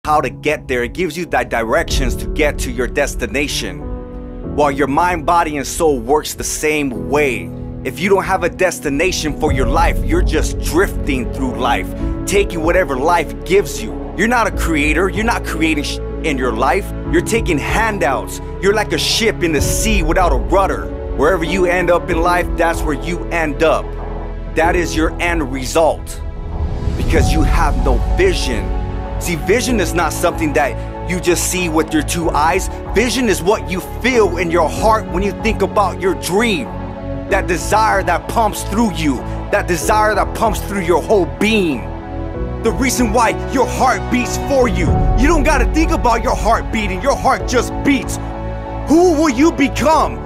how to get there. It gives you the directions to get to your destination. While your mind, body, and soul works the same way. If you don't have a destination for your life, you're just drifting through life, taking whatever life gives you. You're not a creator. You're not creating in your life. You're taking handouts. You're like a ship in the sea without a rudder. Wherever you end up in life, that's where you end up. That is your end result, because you have no vision. See, vision is not something that you just see with your two eyes. Vision is what you feel in your heart when you think about your dream. That desire that pumps through you, that desire that pumps through your whole being. The reason why your heart beats for you. You don't gotta think about your heart beating, your heart just beats. Who will you become?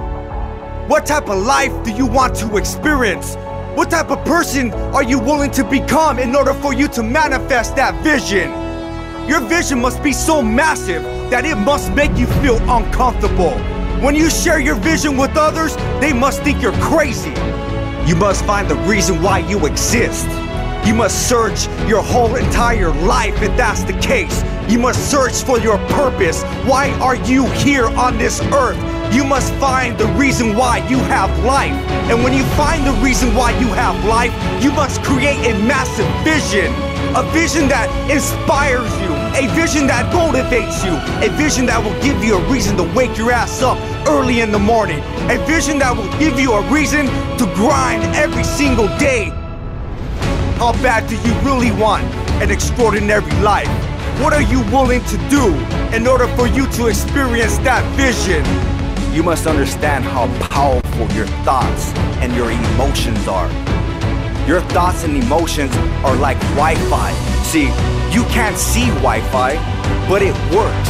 What type of life do you want to experience? What type of person are you willing to become in order for you to manifest that vision? Your vision must be so massive that it must make you feel uncomfortable. When you share your vision with others, they must think you're crazy. You must find the reason why you exist. You must search your whole entire life if that's the case. You must search for your purpose. Why are you here on this earth? You must find the reason why you have life. And when you find the reason why you have life, you must create a massive vision. A vision that inspires you, a vision that motivates you, a vision that will give you a reason to wake your ass up early in the morning, a vision that will give you a reason to grind every single day. How bad do you really want an extraordinary life? What are you willing to do in order for you to experience that vision? You must understand how powerful your thoughts and your emotions are. Your thoughts and emotions are like Wi-Fi. See, you can't see Wi-Fi, but it works.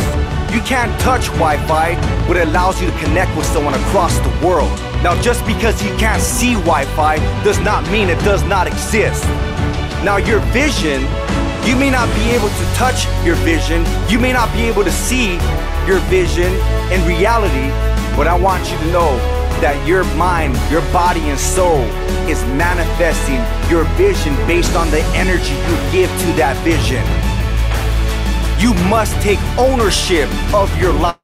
You can't touch Wi-Fi, but it allows you to connect with someone across the world. Now, just because you can't see Wi-Fi does not mean it does not exist. Now, your vision, you may not be able to touch your vision, you may not be able to see your vision in reality, but I want you to know that your mind, your body, and soul is manifesting your vision based on the energy you give to that vision. You must take ownership of your life.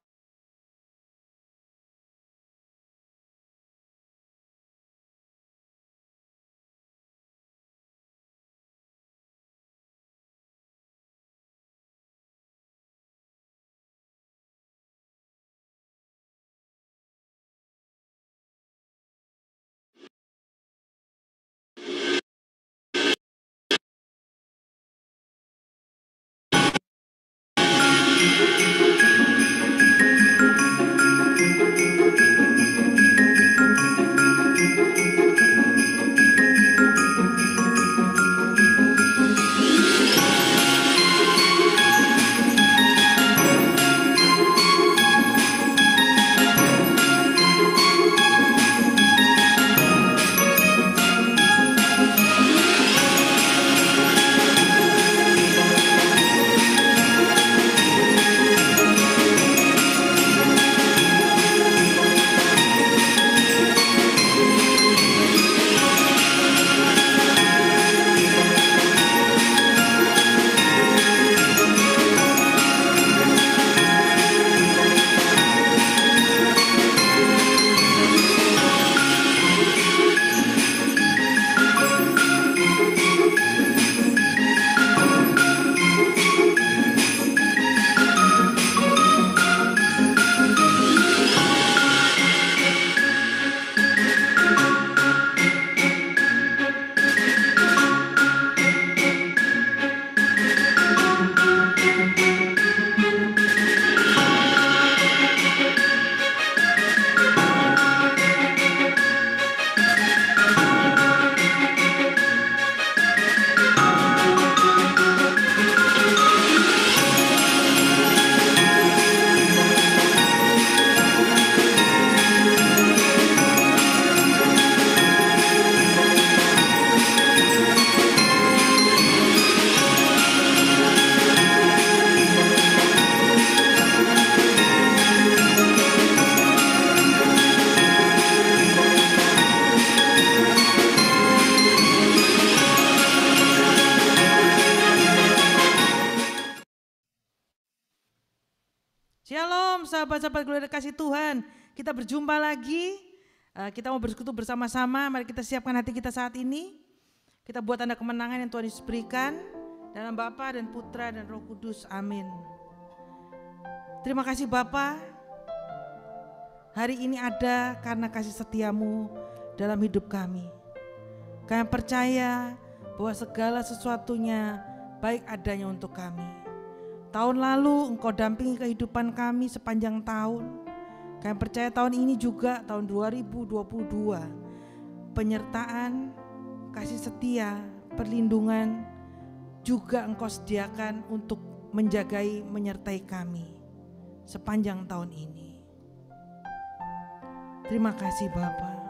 Shalom sahabat-sahabat Gloria kasih Tuhan. Kita berjumpa lagi. Kita mau bersekutu bersama-sama. Mari kita siapkan hati kita saat ini. Kita buat tanda kemenangan yang Tuhan Yesus berikan. Dalam Bapa dan Putra dan Roh Kudus. Amin. Terima kasih Bapa. Hari ini ada karena kasih setiamu dalam hidup kami. Kami percaya bahwa segala sesuatunya baik adanya untuk kami. Tahun lalu Engkau dampingi kehidupan kami sepanjang tahun. Kami percaya tahun ini juga, tahun 2022, penyertaan, kasih setia, perlindungan juga Engkau sediakan untuk menjagai, menyertai kami sepanjang tahun ini. Terima kasih Bapa.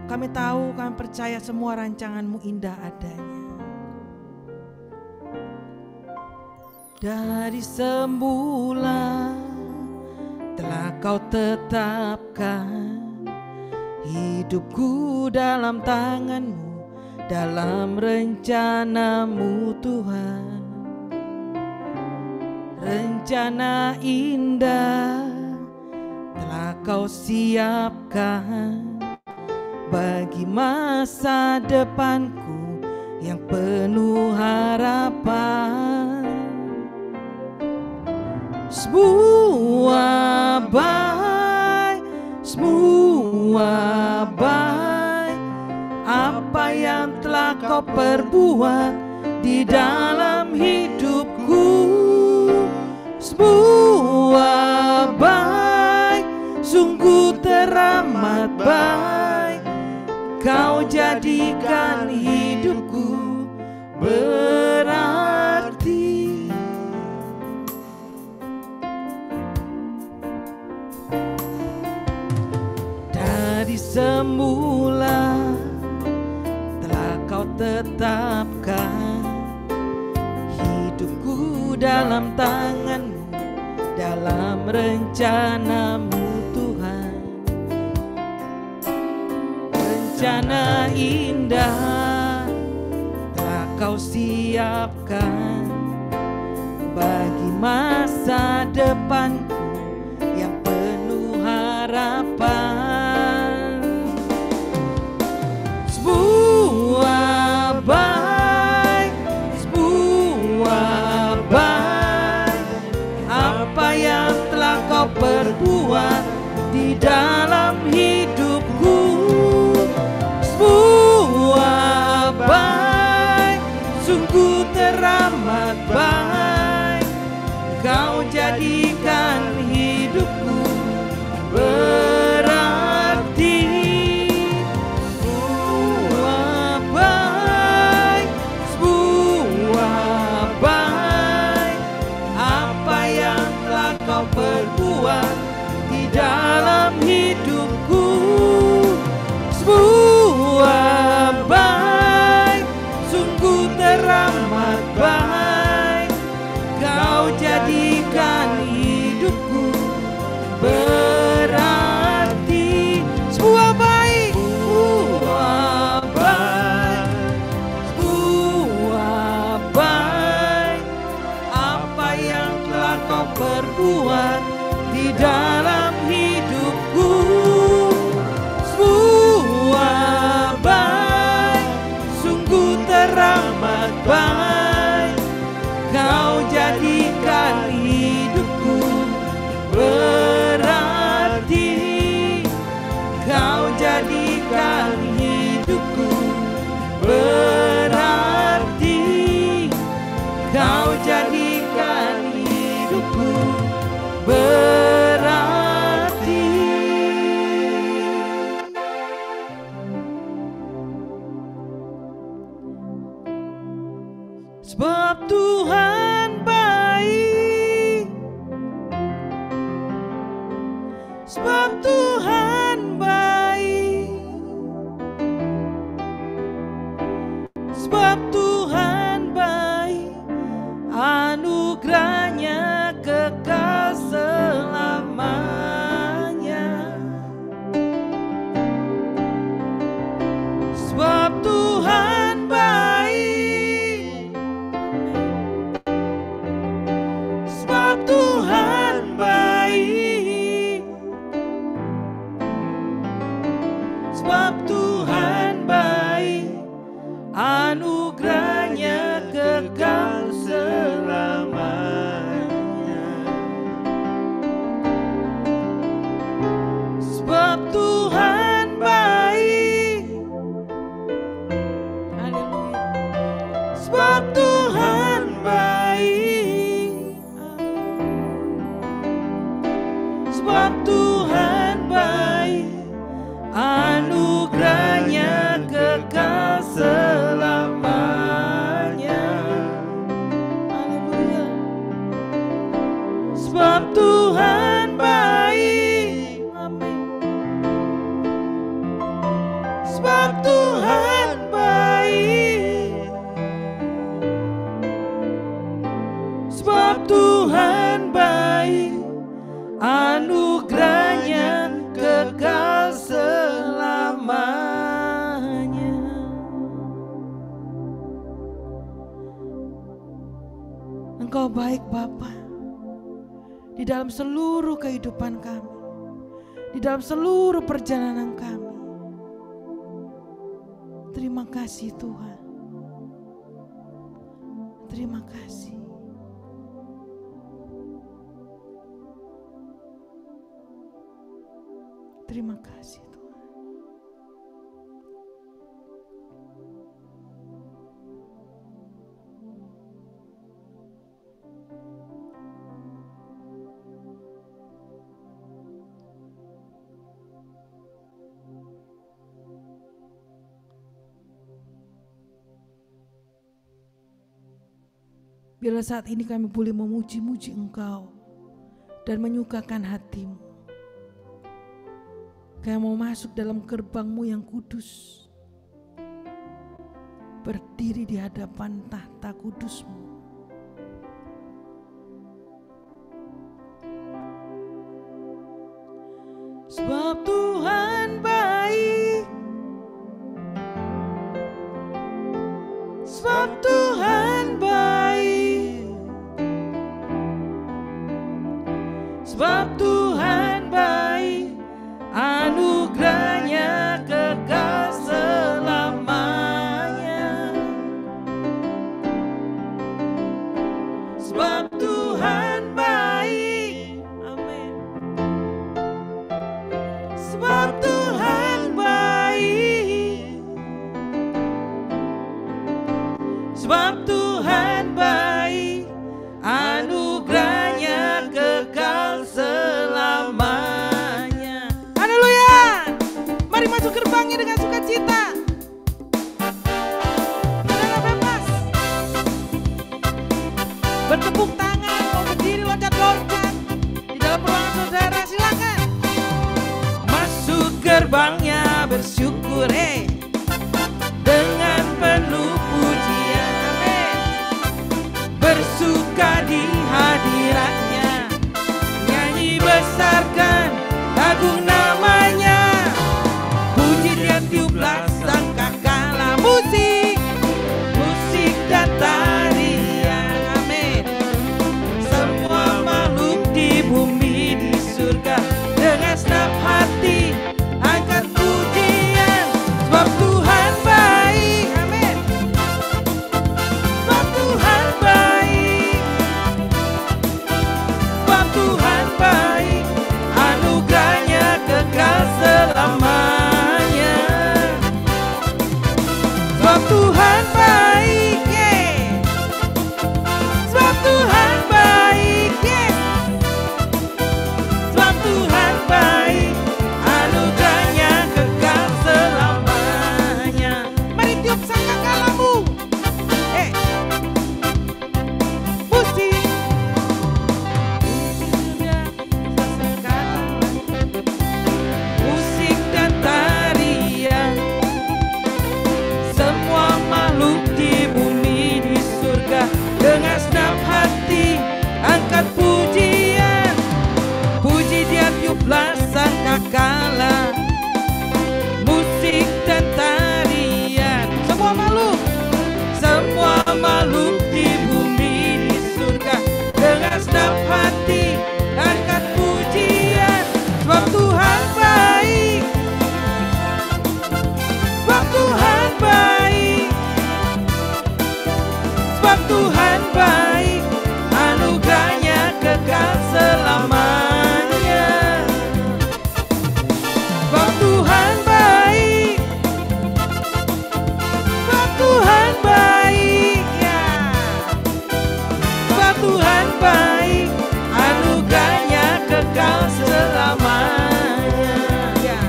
Kami tahu, kami percaya semua rancangan-Mu indah adanya. Dari semula telah Kau tetapkan hidupku dalam tangan-Mu, dalam rencana-Mu Tuhan. Rencana indah telah Kau siapkan bagi masa depanku yang penuh harapan. Semua baik apa yang telah Kau perbuat di dalam hidupku. Semua baik, sungguh teramat baik. Kau jadikan hidupku berarti. Dari semula telah Kau tetapkan hidupku dalam tangan-Mu, dalam rencana-Mu Tuhan. Rencana indah telah Kau siapkan bagi masa depanku yang penuh harapan. Semua baik apa yang telah Kau perbuat di dalam hidupku. Semua baik, sungguh teramat baik. Kau jadikan hidupku berarti. Semua baik apa yang telah Kau perbuat di dalam hidupku. Semua baik, sungguh teramat baik. Kau jadikan hidupku berarti. Semua baik, semua baik apa yang telah Kau perbuat di dalam hidupku. Semua baik, sungguh teramat baik. Kau jadikan hidupku berarti. Kau jadikan hidupku berarti. Kau jadikan hidupku berarti. Sebab Tuhan baik. Sebab Tuhan baik. Sebab Tuhan baik. Anugerahnya kekal selamanya. Sebab Tuhan baik. anugerahnya kekal selamanya. Sebab Tuhan baik. Haleluya. Sebab Tuhan baik. Sebab Tuhan baik. Anugerahnya kekal selamanya. Haleluya. Sebab Tuhan baik. Amin. Sebab Tuhan baik. Sebab Tuhan baik. Anugerahnya kekal selamanya. Engkau baik Bapa, di dalam seluruh kehidupan kami, di dalam seluruh perjalanan kami. Terima kasih Tuhan. Terima kasih. Terima kasih Tuhan. Bila saat ini kami boleh memuji-muji Engkau dan menyukakan hati-Mu. Kami mau masuk dalam gerbang-Mu yang kudus, berdiri di hadapan tahta kudus-Mu. Sebab Tuhan baik. Sebab Tuhan baik. Sebab Tuhan baik. Anugerahnya kekal selamanya. Sebab Tuhan baik. Amin. Sebab Tuhan baik. Sebab Tuhan baik. Anugerahnya kekal selamanya. Mari masuk gerbangnya dengan sukacita. Saudara bebas. Bertepuk tangan, mau berdiri loncat-loncat di dalam ruangan saudara, silakan. Masuk gerbangnya bersyukur, dengan penuh pujian, amin. Bersuka di hadiratnya, nyanyi besarkan agung namanya. Tiuplah sangkakala musik, musik dan tarian, amin. Semua makhluk di bumi di surga dengan senang hati angkat pujian. Sebab Tuhan baik, amin. Sebab Tuhan baik. Sebab Tuhan baik. Anugerahnya kekal selamanya. Sebab Tuhan baik, sebab Tuhan baik, sebab Tuhan baik, anugerahnya kekal selamanya. Mari tiup sangkakalamu, musik, musik dan tarian. Semua makhluk di bumi di surga dengan senang hati angkat pujian. Puji Dia tiuplah sangkakala, musik dan tarian. Semua makhluk di bumi di surga dengan senang hati angkat pujian. Sebab Tuhan baik. Sebab Tuhan baik. Sebab Tuhan baik, anugerahnya kekal selamanya. Sebab Tuhan baik, sebab Tuhan baik, ya. Sebab Tuhan baik, anugerahnya kekal selamanya. Ya.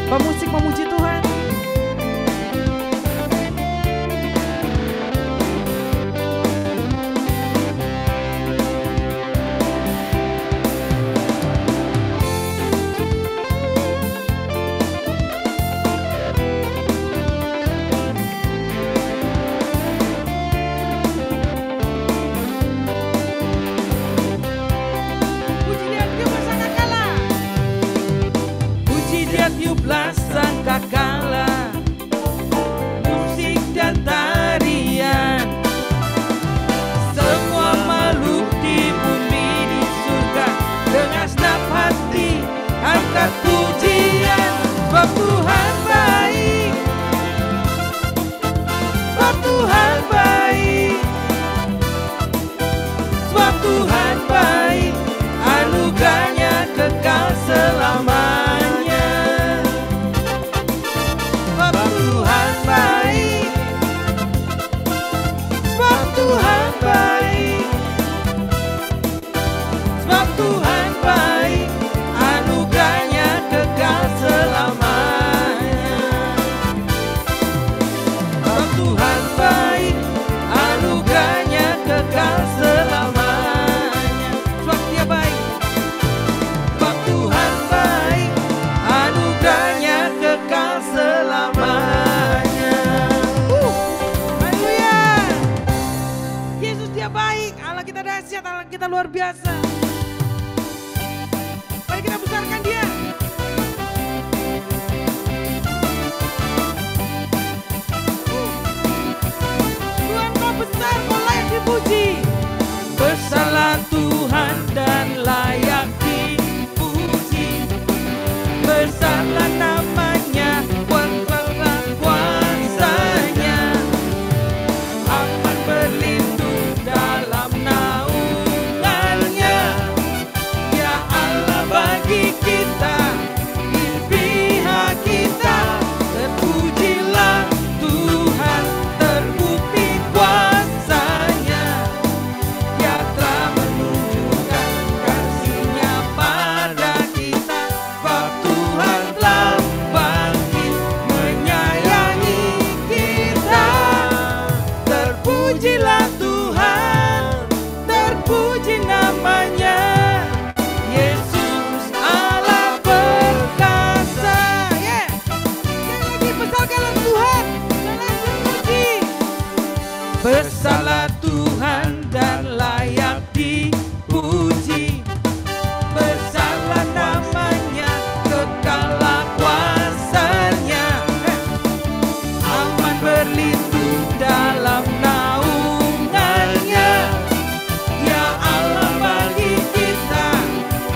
Pemusik memuji Tuhan. Tiuplah sangkakala, musik dan tarian, semua makhluk di bumi di surga dengan senap hati angkat pujian. Sebab Tuhan baik, sebab Tuhan baik, sebab Tuhan baik, anugerahnya kekal selamanya. Tuhan baik, sebab Tuhan baik, anugerahnya kekal selamanya. Sebab Tuhan baik, anugerahnya kekal selamanya. Sebab Dia baik, sebab Tuhan baik, anugerahnya kekal selamanya. Baik, Allah kita dahsyat, Allah kita luar biasa. Mari kita besarkan Dia. Tuhan Kau besar, Kau layak dipuji. Besarlah Tuhan dan layak dipuji. Besarlah namanya, besarlah kuasanya. Aman berlindung dalam naungannya. Ya Allah bagi kita, di pihak kita. Terpujilah Tuhan, terbukti kuasanya. Dia telah menunjukkan kasih-Nya pada kita. Sebab Tuhan telah bangkit menyayangi kita. Terpujilah Tuhan, terpuji namanya. Yesus Allah perkasa. Yeah. Sekali lagi besarkanlah Tuhan, layak dipuji. Besarlah Tuhan dan layak dipuji. Besarlah namanya, kekallah kuasanya. Aman berlindung dalam naungannya. Ya Allah bagi kita,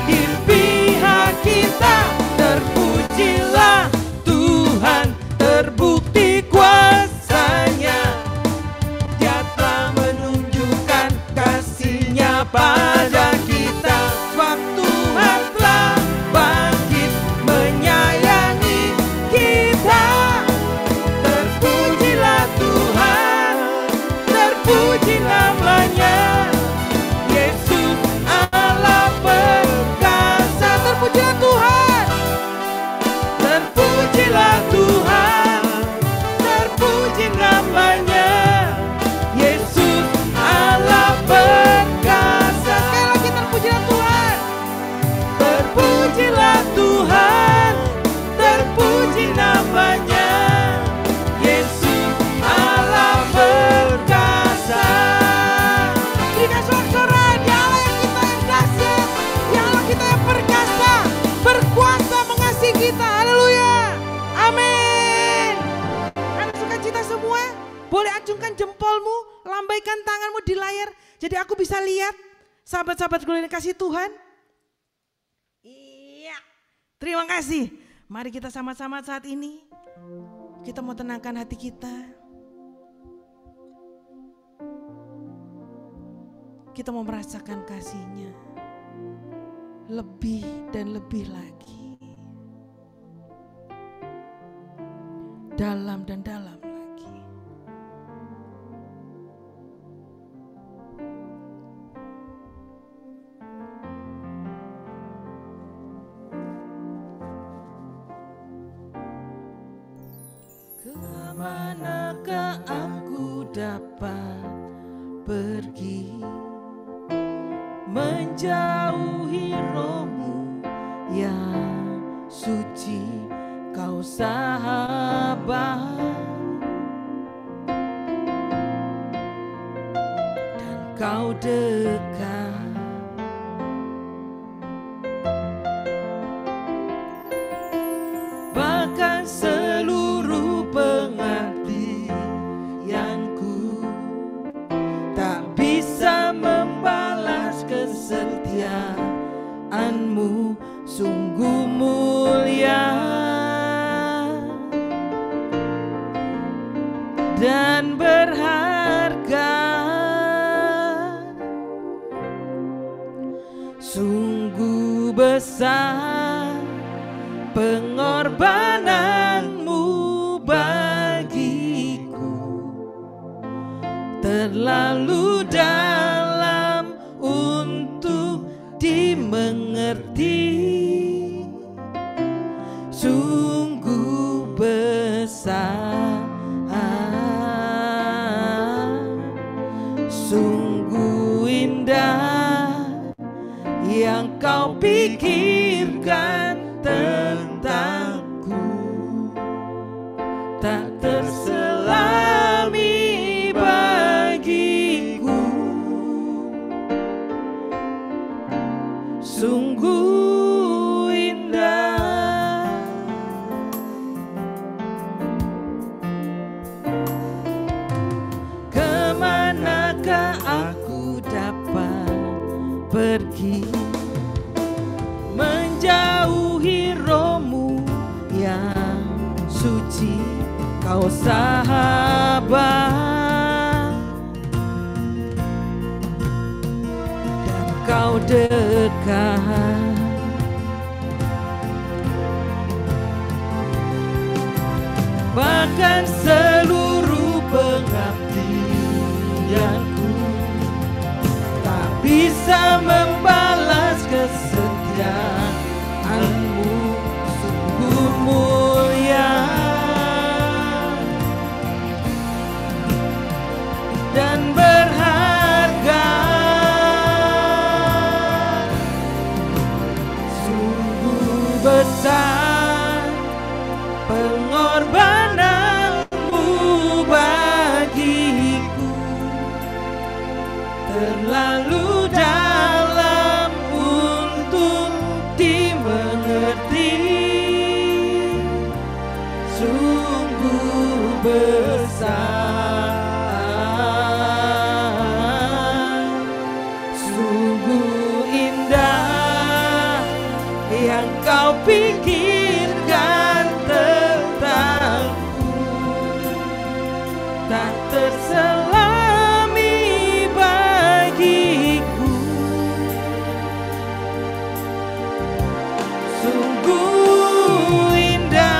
di pihak kita. Terpujilah Tuhan, terbukti kuasanya. Dia telah menunjukkan kasih-Nya pada kita. Sebab Tuhan telah bangkit menyayangi kita. Terpujilah Tuhan, terpuji namanya. Yesus Allah perkasa. Terpujilah Tuhan, terpujilah Tuhan, terpuji namanya. Yesus Allah perkasa. Sekali lagi terpujilah Tuhan, terpujilah Tuhan, terpuji namanya. Yesus Allah perkasa. Berikan sorak-sorai, Dia Allah yang kita yang dahsyat, Dia Allah kita yang perkasa, berkuasa mengasihi kita. Haleluya, amin. Karena sukacita semua, boleh acungkan jempolmu, lambaikan tanganmu di layar, jadi aku bisa lihat sahabat-sahabat yang kasih Tuhan. Iya, terima kasih. Mari kita sama-sama saat ini, kita mau tenangkan hati kita. Kita mau merasakan kasih-Nya lebih dan lebih lagi, dalam dan dalam lagi. Kemanakah aku dapat pergi, menjauhi roh-Mu yang suci, Kau sahabat dan Kau dekat. Bahkan seluruh pengabdianku tak bisa membalas kesetiaan-Mu, sungguh mulia dan berharga. Sungguh besar pengorbanan-Mu bagiku, terlalu dalam untuk dimengerti. Sungguh besar, sungguh indah yang Kau pikirkan tentangku, tak terselami bagiku. Sungguh indah. Kemanakah aku dapat pergi, menjauhi roh-Mu yang suci, Kau sahabat dan Kau dekat. Bahkan seluruh pengabdianku tak bisa membalas kesetiaan-Mu, sungguh mulia dan berharga. Sungguh besar pengorbanan-Mu bagiku, terlalu dalam untuk dimengerti. Sungguh besar, sungguh indah yang Kau pikirkan tentangku, tak terselami bagiku. Sungguh indah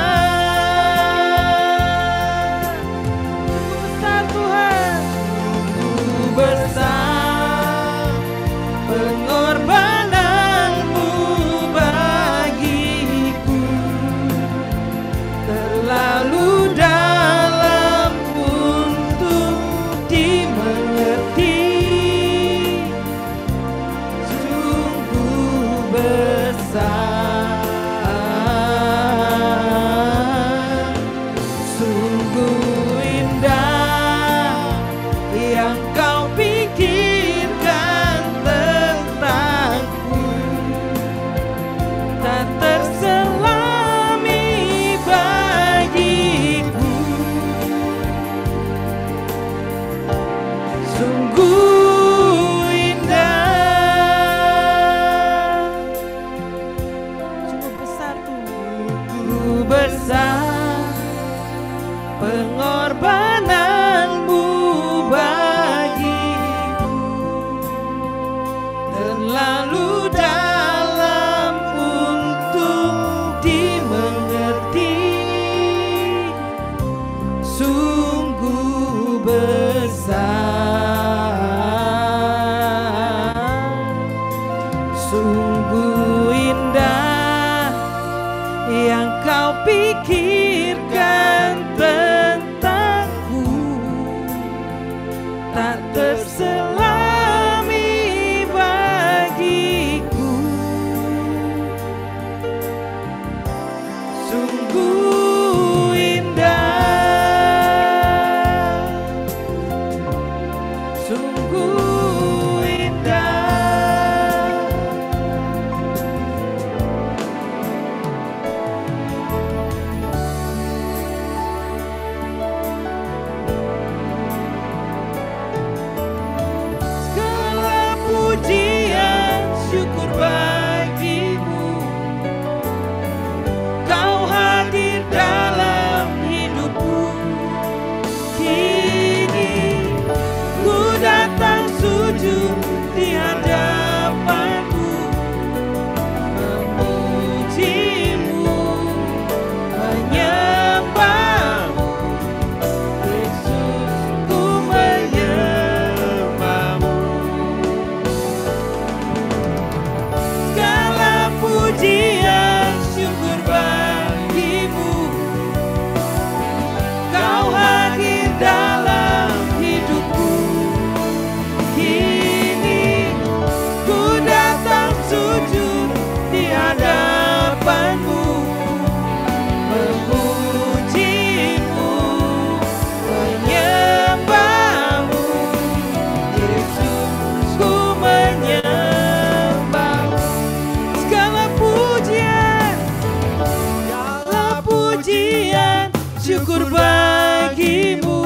bersyukur bagimu,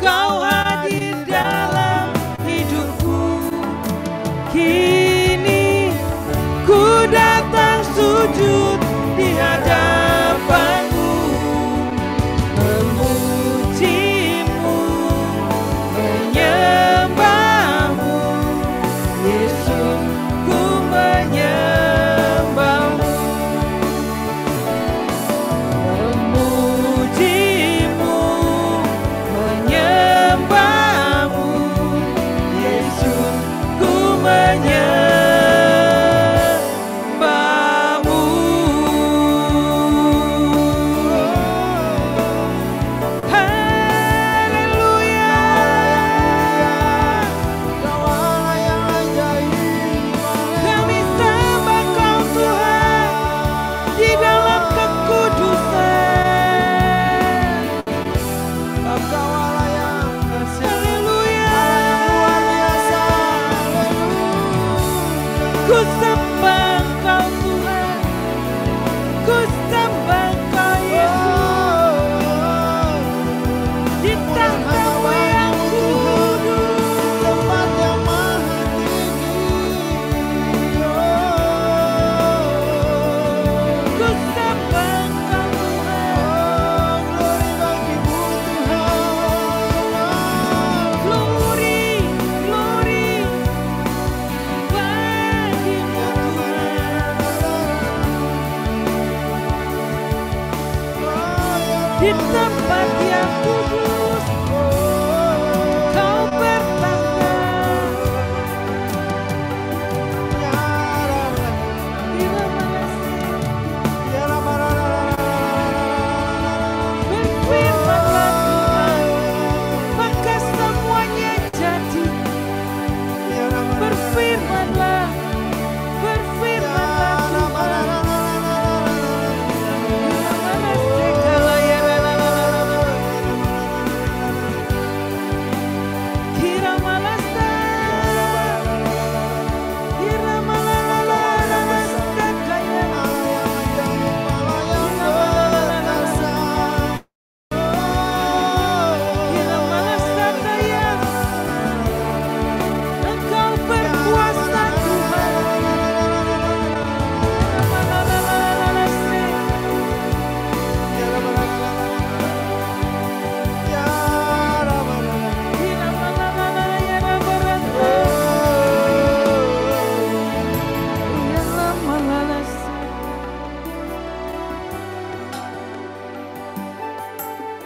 Kau hadir dalam hidupku. Kini ku datang sujud di hadapanmu, memujimu, menyembahmu, Yesus, ku menyembahmu, memujimu, menyembahmu, Yesus, ku menyembahmu. Ku sembah Engkau Tuhan, ku sembah Engkau Yesus, di tahta-Mu yang kudus, tempat yang maha tinggi. Ku sembah Engkau Tuhan, glory bagimu Tuhan, glory, glory. Di tempat yang kudus, Kau bertahta. Berfirmanlah Tuhan, maka semuanya jadi. Berfirmanlah, berfirmanlah Tuhan.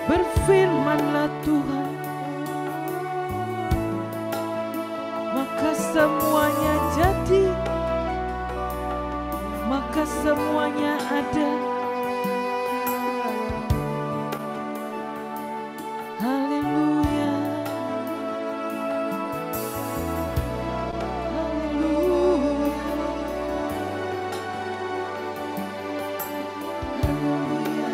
Berfirmanlah Tuhan, maka semuanya jadi, maka semuanya ada. Haleluya, haleluya, haleluya.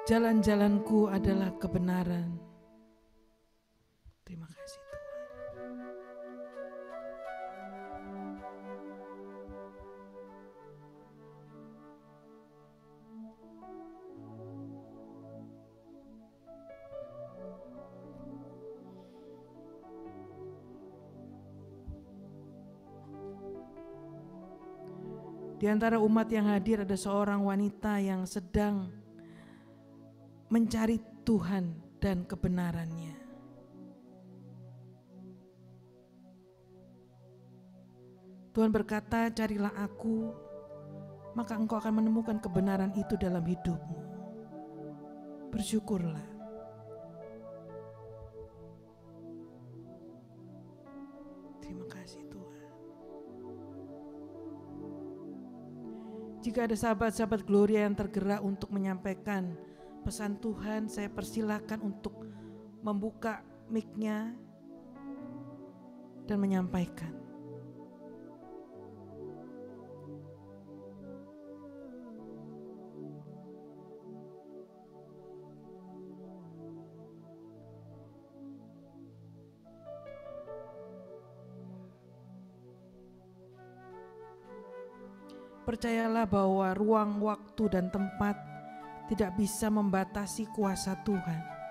Jalan-jalanku adalah kebenaran. Terima kasih Tuhan. Di antara umat yang hadir ada seorang wanita yang sedang mencari Tuhan dan kebenarannya. Tuhan berkata, carilah aku, maka engkau akan menemukan kebenaran itu dalam hidupmu. Bersyukurlah. Terima kasih Tuhan. Jika ada sahabat-sahabat Gloria yang tergerak untuk menyampaikan pesan Tuhan, saya persilakan untuk membuka mic-nya dan menyampaikan. percayalah bahwa ruang, waktu, dan tempat tidak bisa membatasi kuasa Tuhan.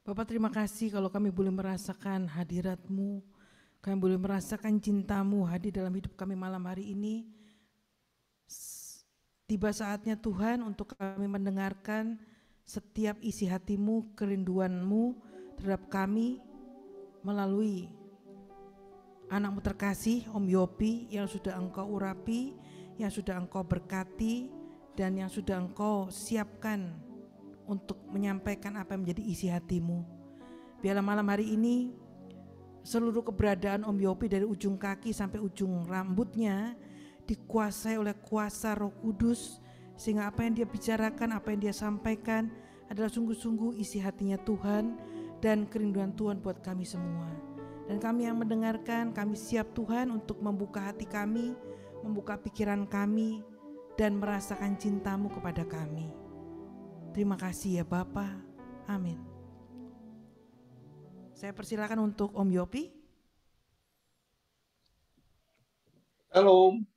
Bapak, terima kasih kalau kami boleh merasakan hadirat-Mu, kami boleh merasakan cinta-Mu hadir dalam hidup kami malam hari ini. Tiba saatnya Tuhan untuk kami mendengarkan setiap isi hati-Mu, kerinduan-Mu terhadap kami melalui anak-Mu terkasih, Om Yopi, yang sudah Engkau urapi, yang sudah Engkau berkati, dan yang sudah Engkau siapkan untuk menyampaikan apa yang menjadi isi hati-Mu. Biarlah malam hari ini seluruh keberadaan Om Yopi dari ujung kaki sampai ujung rambutnya dikuasai oleh kuasa Roh Kudus, sehingga apa yang dia bicarakan, apa yang dia sampaikan adalah sungguh-sungguh isi hatinya Tuhan dan kerinduan Tuhan buat kami semua. Dan kami yang mendengarkan, kami siap Tuhan untuk membuka hati kami, membuka pikiran kami, dan merasakan cinta-Mu kepada kami. Terima kasih ya Bapa. Amin. Saya persilakan untuk Om Yopi. Shalom.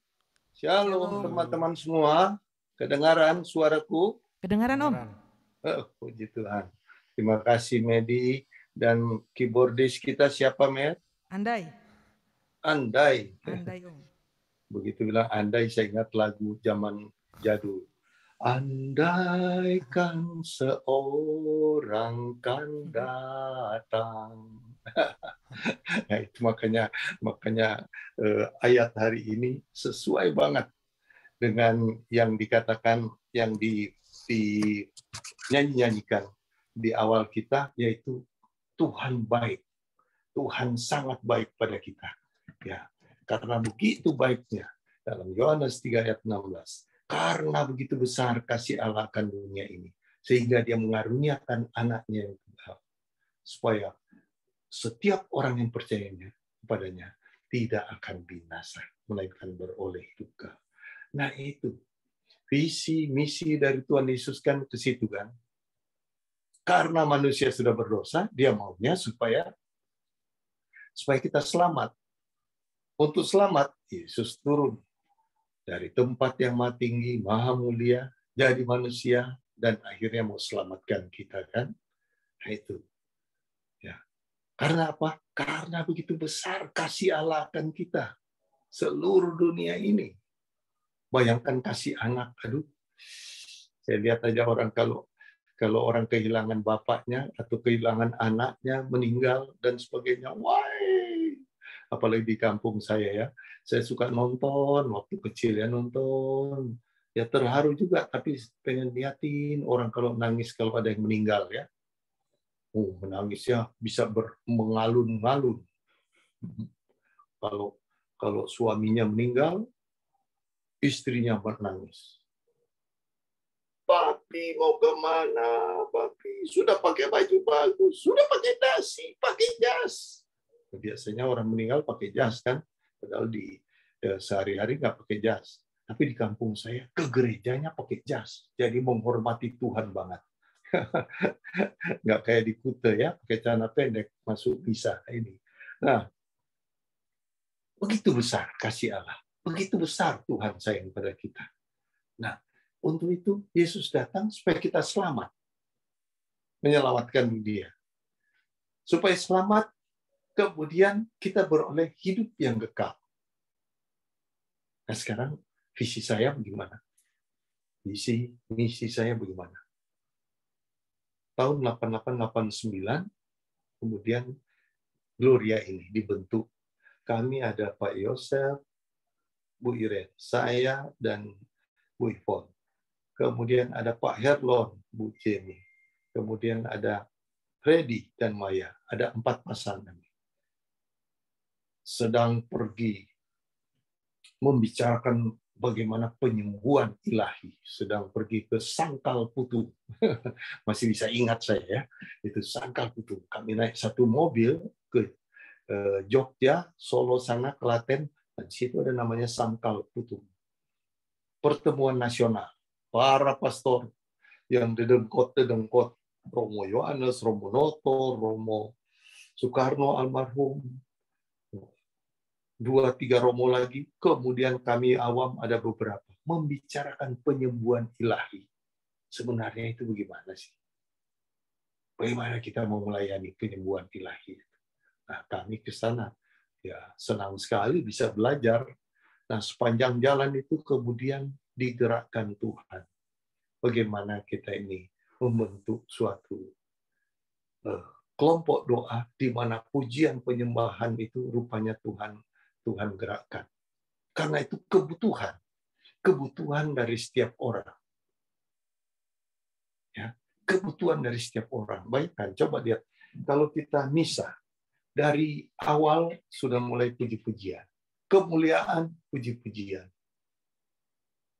Shalom teman-teman semua. Kedengaran suaraku? Kedengaran Om. Puji Tuhan. Terima kasih Medi dan keyboardis kita siapa Med? Andai. Andai. Andai Om. Begitu bilang andai saya ingat lagu zaman jadul. Andaikan seorang kan datang. Nah, itu makanya ayat hari ini sesuai banget dengan yang dikatakan, yang dinyanyikan di awal kita, yaitu Tuhan baik, Tuhan sangat baik pada kita. Ya, karena begitu baiknya, dalam Yohanes 3 ayat 16, karena begitu besar kasih Allah akan dunia ini, sehingga dia mengaruniakan anaknya yang tunggal, supaya setiap orang yang percayanya kepadanya tidak akan binasa, melainkan beroleh hidup kekal. Nah itu, visi, misi dari Tuhan Yesus kan ke situ kan. Karena manusia sudah berdosa, dia maunya supaya kita selamat. Untuk selamat, Yesus turun dari tempat yang maha tinggi, maha mulia, jadi manusia, dan akhirnya mau selamatkan kita kan. Nah itu. Ya. Karena apa? Karena begitu besar kasih Allah akan kita. Seluruh dunia ini. Bayangkan kasih anak. Aduh. Saya lihat aja orang kalau orang kehilangan bapaknya atau kehilangan anaknya, meninggal dan sebagainya. Wah, apalagi di kampung saya ya. Saya suka nonton, waktu kecil ya nonton. Ya terharu juga, tapi pengen liatin orang kalau nangis kalau ada yang meninggal ya. Oh, menangisnya bisa mengalun-ngalun. Kalau suaminya meninggal, istrinya menangis. Papi mau kemana? Papi sudah pakai baju bagus, sudah pakai dasi, pakai jas. Biasanya orang meninggal pakai jas kan, padahal di sehari-hari nggak pakai jas. Tapi di kampung saya ke gerejanya pakai jas, jadi menghormati Tuhan banget. Nggak kayak di Kuta ya, pakai celana pendek masuk misa ini. Nah, begitu besar kasih Allah, begitu besar Tuhan sayang pada kita. Nah, untuk itu Yesus datang supaya kita selamat, menyelamatkan dia. Supaya selamat, kemudian kita beroleh hidup yang kekal. Nah sekarang visi saya bagaimana? Misi saya bagaimana? Tahun 88-89, kemudian Gloria ini dibentuk. Kami ada Pak Yosef, Bu Iren, saya, dan Bu Ivon. Kemudian ada Pak Herlon, Bu Jenny. Kemudian ada Freddy dan Maya. Ada 4 pasangan. Sedang pergi membicarakan bagaimana penyembuhan ilahi. Sedang pergi ke Sangkal Putu. Masih bisa ingat saya ya. Itu Sangkal Putu. Kami naik satu mobil ke Jogja, Solo sana, Klaten. Dan di situ ada namanya Sangkal Putu. Pertemuan nasional. Para pastor yang dedengkot, Romo Yohanes, Romo Noto, Romo Soekarno almarhum, 2-3 Romo lagi, kemudian kami awam ada beberapa, membicarakan penyembuhan ilahi. Sebenarnya itu bagaimana sih? Bagaimana kita mau melayani penyembuhan ilahi? Nah, kami ke sana. Ya, senang sekali bisa belajar. Nah, sepanjang jalan itu kemudian digerakkan Tuhan. Bagaimana kita ini membentuk suatu kelompok doa di mana pujian penyembahan itu rupanya Tuhan gerakkan. Karena itu kebutuhan dari setiap orang. Ya, kebutuhan dari setiap orang. Bayangkan, coba lihat kalau kita misa dari awal sudah mulai puji-pujian, kemuliaan puji-pujian,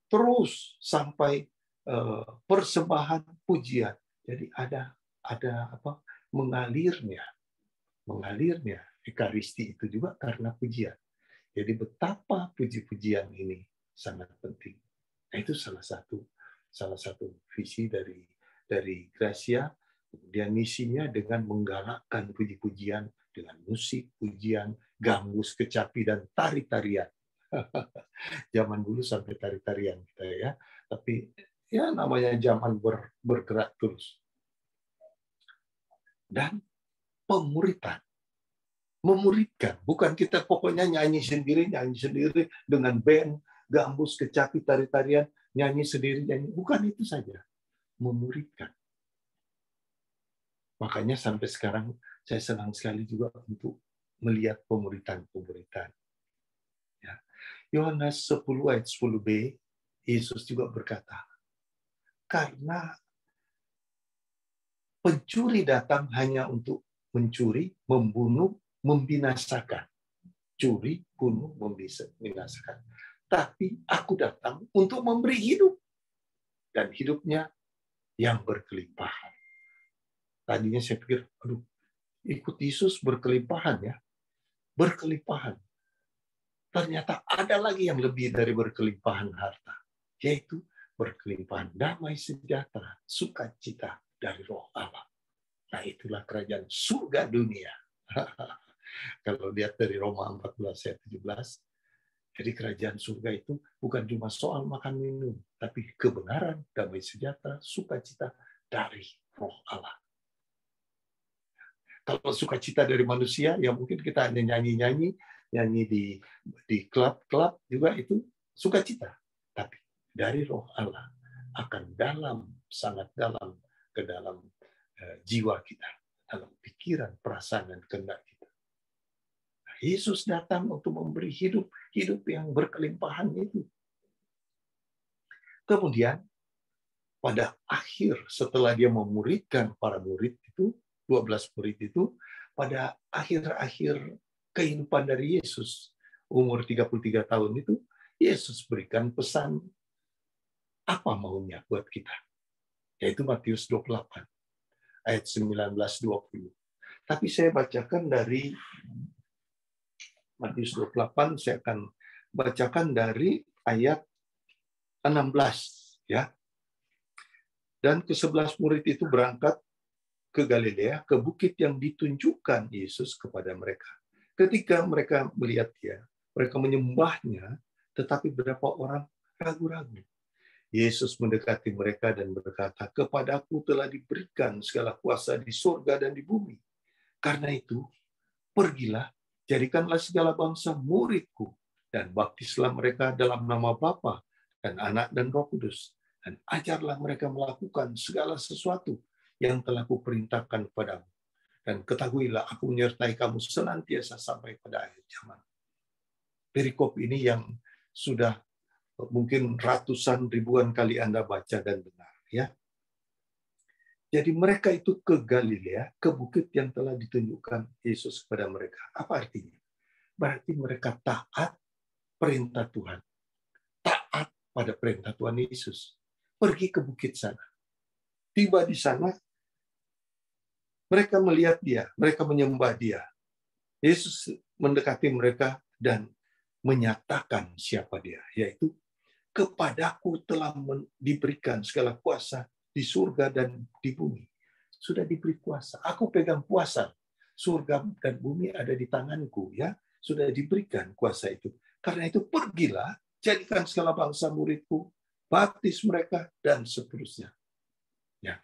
terus sampai persembahan pujian. Jadi ada apa? mengalirnya Ekaristi itu juga karena pujian. Jadi betapa puji-pujian ini sangat penting. Nah, itu salah satu visi dari Gracia. Kemudian misinya dengan menggalakkan puji-pujian dengan musik, pujian, gambus, kecapi, dan tari-tarian. Zaman dulu sampai tari-tarian kita ya. Tapi ya namanya zaman bergerak terus. Dan pemuritan. Memuridkan. Bukan kita pokoknya nyanyi sendiri dengan band, gambus, kecapi, tari-tarian, nyanyi sendiri. Bukan itu saja. Memuridkan. Makanya sampai sekarang saya senang sekali juga untuk melihat pemuritan. Ya. Yohanes 10 ayat 10b, Yesus juga berkata, karena pencuri datang hanya untuk mencuri, membunuh, membinasakan. Curi, bunuh, membinasakan. Tapi aku datang untuk memberi hidup. Dan hidupnya yang berkelimpahan. Tadinya saya pikir, ikut Yesus berkelimpahan ya. Berkelimpahan. Ternyata ada lagi yang lebih dari berkelimpahan harta. Yaitu berkelimpahan damai sejahtera, sukacita dari Roh Allah. Nah, itulah kerajaan surga dunia. Kalau lihat dari Roma 14 ayat 17, jadi kerajaan surga itu bukan cuma soal makan minum, tapi kebenaran, damai sejahtera, sukacita dari Roh Allah. Kalau sukacita dari manusia, ya mungkin kita hanya nyanyi di klub-klub juga itu sukacita. Tapi dari Roh Allah akan sangat dalam ke dalam jiwa kita, dalam pikiran, perasaan, dan kehendak kita. Yesus datang untuk memberi hidup yang berkelimpahan itu. Kemudian pada akhir setelah dia memuridkan para murid itu, 12 murid itu, pada akhir-akhir kehidupan dari Yesus, umur 33 tahun itu, Yesus berikan pesan apa maunya buat kita. Yaitu Matius 28, ayat 19-20. Tapi saya bacakan dari Matius 28, saya akan bacakan dari ayat 16. Ya. Dan ke-11 murid itu berangkat ke Galilea, ke bukit yang ditunjukkan Yesus kepada mereka. Ketika mereka melihat dia, mereka menyembahnya, tetapi beberapa orang ragu-ragu. Yesus mendekati mereka dan berkata, "Kepadaku telah diberikan segala kuasa di surga dan di bumi. Karena itu, pergilah, jadikanlah segala bangsa muridku, dan baptislah mereka dalam nama Bapa dan Anak dan Roh Kudus, dan ajarlah mereka melakukan segala sesuatu yang telah kuperintahkan padamu. Dan ketahuilah aku menyertai kamu senantiasa sampai pada akhir zaman." Perikop ini yang sudah mungkin ratusan ribuan kali Anda baca dan dengar, ya. Jadi mereka itu ke Galilea, ke bukit yang telah ditunjukkan Yesus kepada mereka. Apa artinya? Berarti mereka taat perintah Tuhan. Taat pada perintah Tuhan Yesus. Pergi ke bukit sana. Tiba di sana, mereka melihat dia, mereka menyembah dia. Yesus mendekati mereka dan menyatakan siapa dia, yaitu, "Kepadaku telah diberikan segala kuasa di surga dan di bumi." Sudah diberi kuasa. Aku pegang kuasa. Surga dan bumi ada di tanganku, ya. Sudah diberikan kuasa itu. Karena itu pergilah, jadikan segala bangsa muridku, baptis mereka, dan seterusnya. Ya.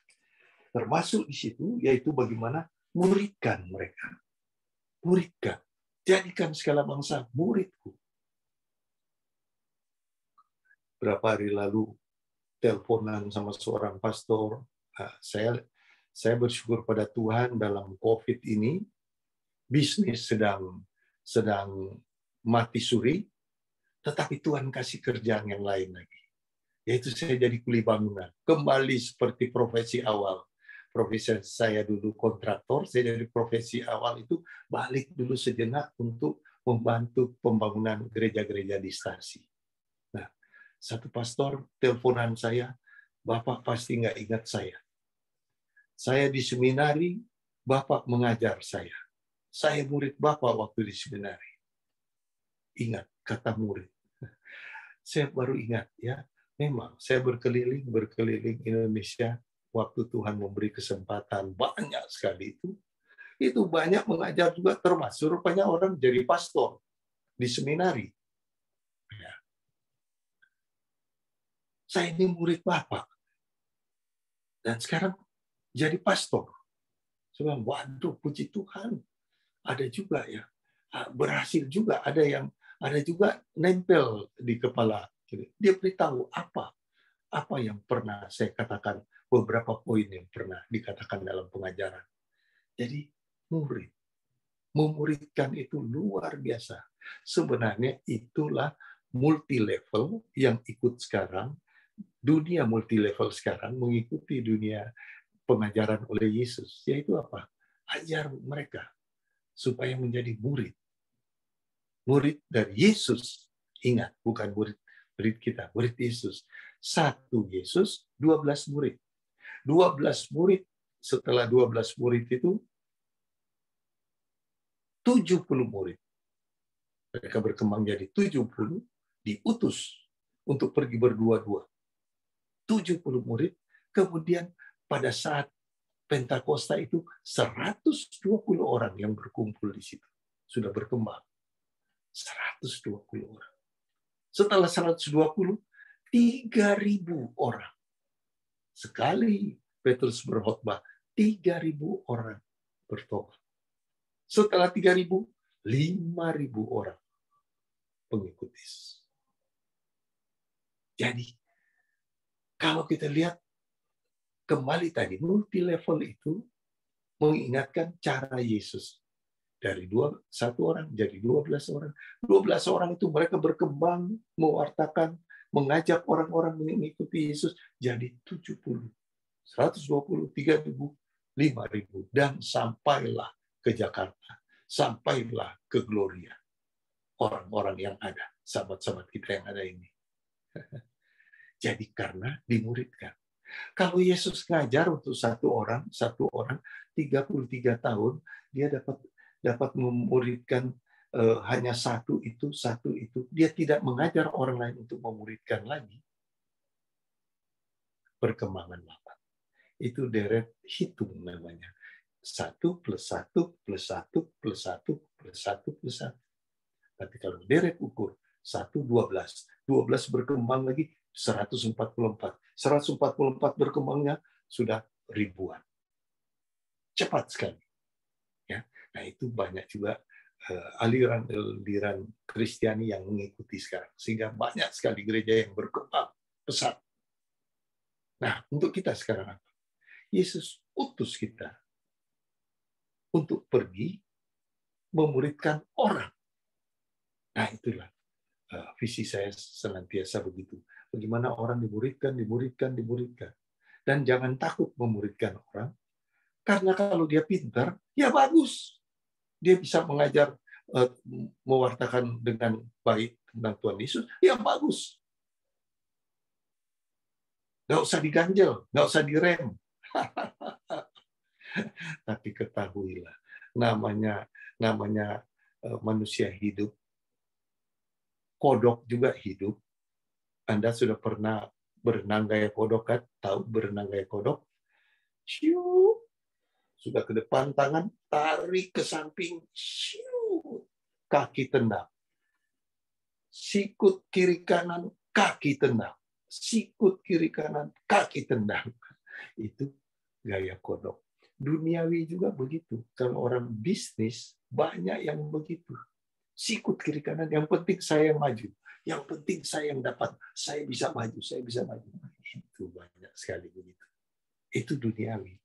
Termasuk di situ, yaitu bagaimana muridkan mereka. Muridkan. Jadikan segala bangsa muridku. Berapa hari lalu, teleponan sama seorang pastor. Saya bersyukur pada Tuhan dalam COVID ini, bisnis sedang mati suri, tetapi Tuhan kasih kerjaan yang lain lagi. Yaitu saya jadi kuli bangunan. Kembali seperti profesi awal. Profesi saya dulu kontraktor, saya dari profesi awal itu balik dulu sejenak untuk membantu pembangunan gereja-gereja di stasi. Nah, satu pastor teleponan saya, "Bapak pasti nggak ingat saya. Saya di seminari, Bapak mengajar saya. Saya murid Bapak waktu di seminari." Ingat, kata murid. Saya baru ingat, ya. Memang, saya berkeliling Indonesia, waktu Tuhan memberi kesempatan banyak sekali itu banyak mengajar juga, termasuk rupanya orang jadi pastor di seminari. Ya. Saya ini murid Bapak. Dan sekarang jadi pastor. Saya bilang, waduh, puji Tuhan. Ada juga ya, berhasil juga. Ada juga nempel di kepala. Dia beritahu apa yang pernah saya katakan, beberapa poin yang pernah dikatakan dalam pengajaran. Jadi murid. Memuridkan itu luar biasa. Sebenarnya itulah multi-level yang ikut sekarang. Dunia multi-level sekarang mengikuti dunia pengajaran oleh Yesus. Yaitu apa? Ajar mereka supaya menjadi murid. Murid dari Yesus. Ingat, bukan murid kita, murid Yesus. 1 Yesus, 12 murid. 12 murid, setelah 12 murid itu 70 murid. Mereka berkembang jadi 70, diutus untuk pergi berdua-dua. 70 murid, kemudian pada saat Pentakosta itu 120 orang yang berkumpul di situ. Sudah berkembang. 120 orang. Setelah 120, 3.000 orang. Sekali Petrus berkhotbah, 3.000 orang bertobat. Setelah 3.000, 5.000 orang pengikut Yesus. Jadi, kalau kita lihat kembali tadi, multi level itu mengingatkan cara Yesus. Dari satu orang jadi 12 orang. 12 orang itu mereka berkembang, mewartakan, mengajak orang-orang mengikuti Yesus jadi 70, 120, 3.000, 5.000, dan sampailah ke Jakarta, sampailah ke Gloria. Orang-orang yang ada, sahabat-sahabat kita yang ada ini. Jadi karena dimuridkan. Kalau Yesus ngajar untuk satu orang 33 tahun, dia dapat memuridkan hanya satu itu. Dia tidak mengajar orang lain untuk memuridkan lagi. Perkembangan 8. Itu deret hitung namanya. 1 plus 1 plus 1 plus 1 plus 1 plus 1. Tapi kalau deret ukur, 1, 12. 12 berkembang lagi, 144. 144 berkembangnya sudah ribuan. Cepat sekali. Ya. Nah, itu banyak juga aliran-aliran Kristiani yang mengikuti sekarang. Sehingga banyak sekali gereja yang berkembang pesat. Nah, untuk kita sekarang apa? Yesus utus kita untuk pergi memuridkan orang. Nah, itulah visi saya senantiasa begitu. Bagaimana orang dimuridkan. Dan jangan takut memuridkan orang, karena kalau dia pintar, ya bagus. Dia bisa mengajar, mewartakan dengan baik tentang Tuhan Yesus, ya bagus. Nggak usah diganjel, nggak usah direm. Tapi ketahuilah, namanya manusia hidup, kodok juga hidup. Anda sudah pernah berenang gaya kodok kan? Tahu berenang gaya kodok? Shiu. Sudah ke depan tangan, tarik ke samping, shiu. Kaki tendang. Sikut kiri kanan, kaki tendang. Sikut kiri kanan, kaki tendang. Itu gaya kodok. Duniawi juga begitu. Kalau orang bisnis, banyak yang begitu. Sikut kiri kanan, yang penting saya yang maju. Yang penting saya yang dapat. Saya bisa maju, saya bisa maju. Itu banyak sekali begitu. Itu duniawi.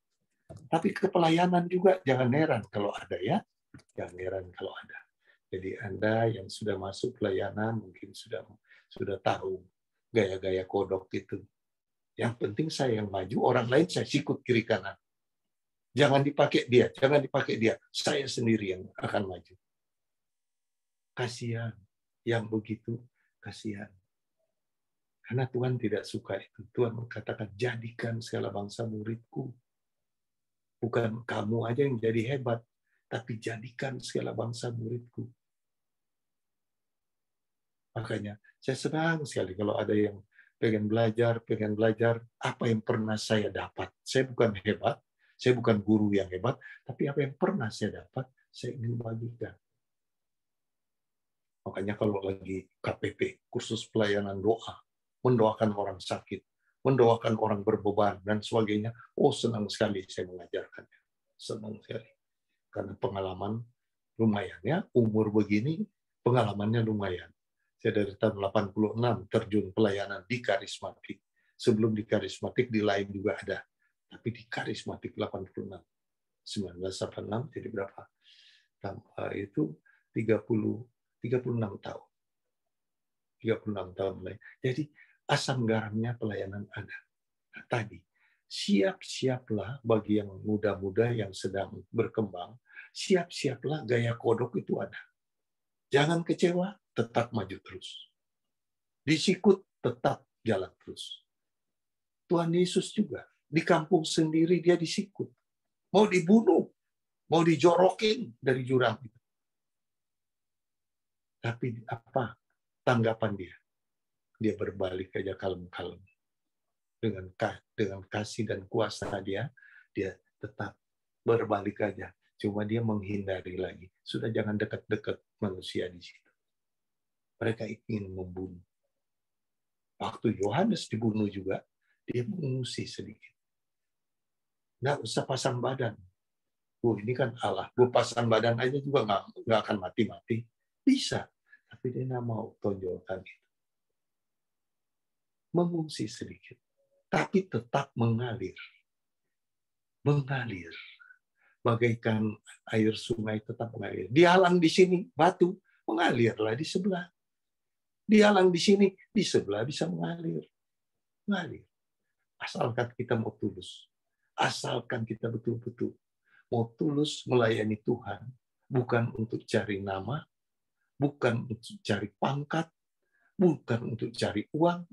Tapi kepelayanan juga jangan heran kalau ada ya. Jangan heran kalau ada. Jadi Anda yang sudah masuk pelayanan mungkin sudah tahu gaya-gaya kodok itu. Yang penting saya yang maju, orang lain saya sikut kiri kanan. Jangan dipakai dia, jangan dipakai dia. Saya sendiri yang akan maju. Kasihan yang begitu. Kasihan. Karena Tuhan tidak suka itu. Tuhan mengatakan, jadikan segala bangsa muridku. Bukan kamu aja yang jadi hebat, tapi jadikan segala bangsa muridku. Makanya, saya senang sekali kalau ada yang pengen belajar, apa yang pernah saya dapat. Saya bukan hebat, saya bukan guru yang hebat, tapi apa yang pernah saya dapat, saya ingin bagikan. Makanya kalau lagi KPP, kursus pelayanan doa, mendoakan orang sakit, mendoakan orang berbeban, dan sebagainya, senang sekali saya mengajarkannya. Senang sekali. Karena pengalaman lumayan ya, umur begini, pengalamannya lumayan. Saya dari tahun 86 terjun pelayanan di karismatik. Sebelum di karismatik, di lain juga ada. Tapi di karismatik 86. 1986, jadi berapa? Itu 36 tahun. 36 tahun. Jadi asam garamnya pelayanan ada. Nah, tadi, siap-siaplah bagi yang muda-muda yang sedang berkembang, siap-siaplah gaya kodok itu ada. Jangan kecewa, tetap maju terus. Disikut, tetap jalan terus. Tuhan Yesus juga, di kampung sendiri dia disikut. Mau dibunuh, mau dijorokin dari jurang itu. Tapi apa tanggapan dia? Dia berbalik aja kalem-kalem. Dengan kasih dan kuasa dia tetap berbalik aja. Cuma dia menghindari lagi. Sudah jangan dekat-dekat manusia di situ. Mereka ingin membunuh. Waktu Yohanes dibunuh juga, dia mengungsi sedikit. Nggak usah pasang badan. Ini kan Allah. Gue pasang badan aja juga nggak akan mati-mati. Bisa. Tapi dia nggak mau tonjolkan itu. Mengungsi sedikit. Tapi tetap mengalir. Mengalir. bagaikan air sungai tetap mengalir. Dihalang di sini, batu, mengalirlah di sebelah. Dihalang di sini, di sebelah bisa mengalir. Mengalir. Asalkan kita mau tulus. Asalkan kita betul-betul mau tulus melayani Tuhan. Bukan untuk cari nama, bukan untuk cari pangkat, bukan untuk cari uang.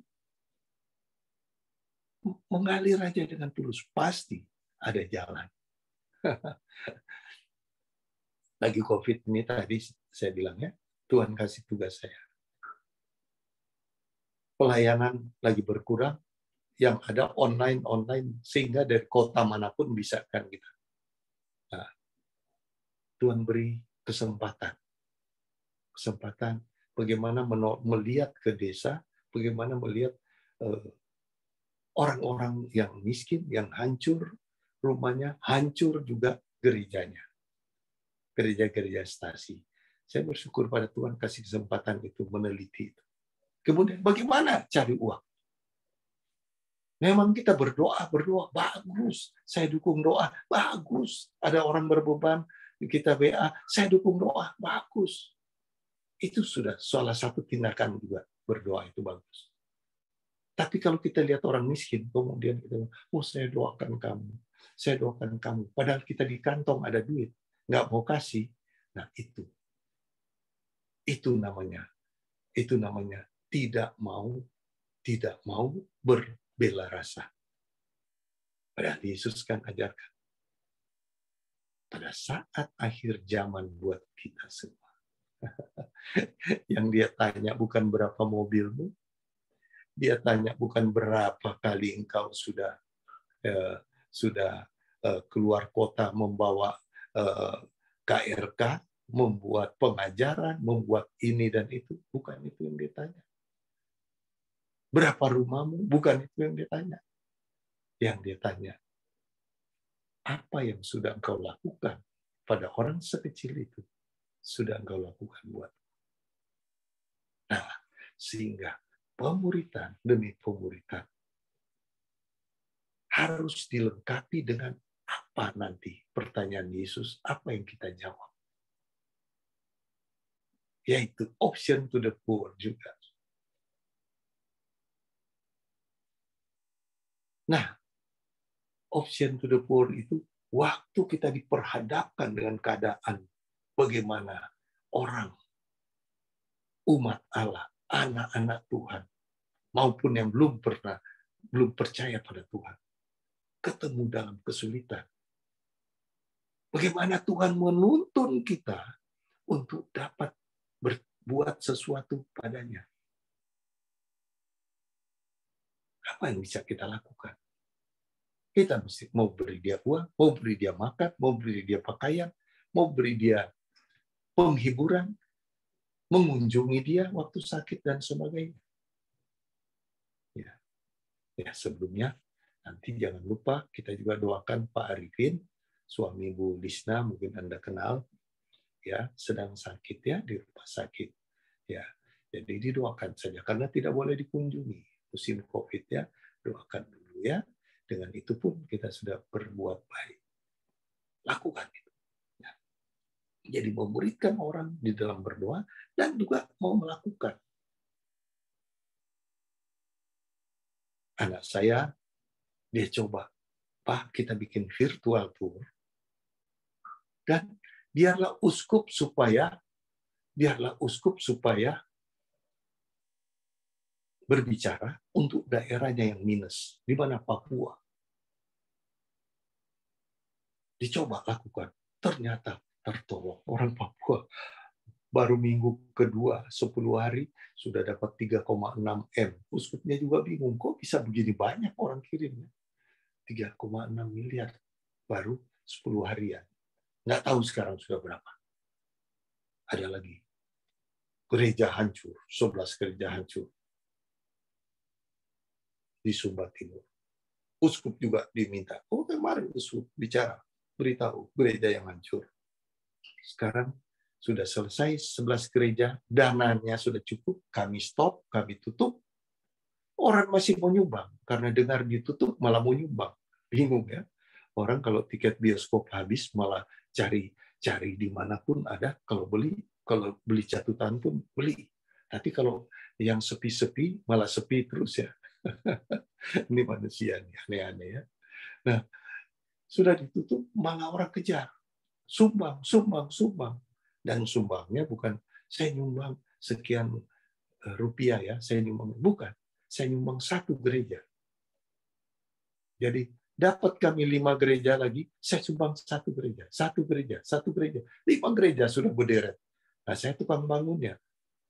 Mengalir aja dengan tulus. Pasti ada jalan. Lagi COVID ini tadi saya bilang ya, Tuhan kasih tugas saya. Pelayanan lagi berkurang, yang ada online sehingga dari kota manapun bisa kan kita. Nah, Tuhan beri kesempatan bagaimana melihat ke desa, bagaimana melihat orang-orang yang miskin, yang hancur rumahnya, hancur juga gerejanya, gereja-gereja stasi. Saya bersyukur pada Tuhan kasih kesempatan itu, meneliti itu. Kemudian bagaimana cari uang? Memang kita berdoa, bagus. Saya dukung doa, bagus. Ada orang berbeban, kita WA, saya dukung doa, bagus. Itu sudah salah satu tindakan juga, berdoa itu bagus. Tapi kalau kita lihat orang miskin, kemudian kita, saya doakan kamu, saya doakan kamu. Padahal kita di kantong ada duit, nggak mau kasih. Nah itu namanya tidak mau berbela rasa. Padahal Yesus kan ajarkan. Pada saat akhir zaman buat kita semua. Yang dia tanya bukan berapa mobilmu, dia tanya bukan berapa kali engkau sudah keluar kota membawa KRK, membuat pengajaran, membuat ini dan itu. Bukan itu yang ditanya. Berapa rumahmu? Bukan itu yang ditanya. Yang dia tanya, apa yang sudah engkau lakukan pada orang sekecil itu, sudah engkau lakukan buat. Nah, sehingga pemuritan demi pemuritan harus dilengkapi dengan apa nanti pertanyaan Yesus, apa yang kita jawab. Yaitu option to the poor juga. Nah, option to the poor itu waktu kita diperhadapkan dengan keadaan bagaimana orang, umat Allah, anak-anak Tuhan, maupun yang belum percaya pada Tuhan, ketemu dalam kesulitan. Bagaimana Tuhan menuntun kita untuk dapat berbuat sesuatu padanya. Apa yang bisa kita lakukan? Kita mesti mau beri dia uang, mau beri dia makan, mau beri dia pakaian, mau beri dia penghiburan, mengunjungi dia waktu sakit dan sebagainya. Ya, sebelumnya nanti jangan lupa kita juga doakan Pak Arifin, suami Bu Lisna, mungkin Anda kenal, ya, sedang sakit ya di rumah sakit. Ya, jadi didoakan saja karena tidak boleh dikunjungi musim COVID ya, doakan dulu ya. Dengan itu pun kita sudah berbuat baik. Lakukan itu. Ya. Jadi memuridkan orang di dalam berdoa dan juga mau melakukan. Anak saya, dia coba, Pak, kita bikin virtual tour. Dan biarlah uskup supaya berbicara untuk daerahnya yang minus, di mana Papua. Dicoba lakukan, ternyata tertolong orang Papua. Baru minggu kedua, 10 hari, sudah dapat 3,6 M. Uskupnya juga bingung, kok bisa begini banyak orang kirimnya? 3,6 miliar, baru 10 harian. Nggak tahu sekarang sudah berapa. Ada lagi. Gereja hancur, 11 gereja hancur. Di Sumba Timur. Uskup juga diminta. Oh, kemarin uskup bicara, beritahu gereja yang hancur. Sekarang sudah selesai 11 gereja, dananya sudah cukup, kami stop, kami tutup. Orang masih mau nyumbang, karena dengar ditutup malah mau nyumbang. Bingung ya. Orang kalau tiket bioskop habis malah cari dimanapun ada. Kalau beli catatan pun beli. Tapi kalau yang sepi-sepi malah sepi terus ya. Ini manusia nih, aneh-aneh ya. Nah, sudah ditutup malah orang kejar. Sumbang. Dan sumbangnya bukan saya nyumbang sekian rupiah ya, saya nyumbang. Bukan, saya nyumbang 1 gereja. Jadi dapat kami 5 gereja lagi, saya sumbang 1 gereja. 5 gereja sudah berderet. Nah, saya tukang bangunnya.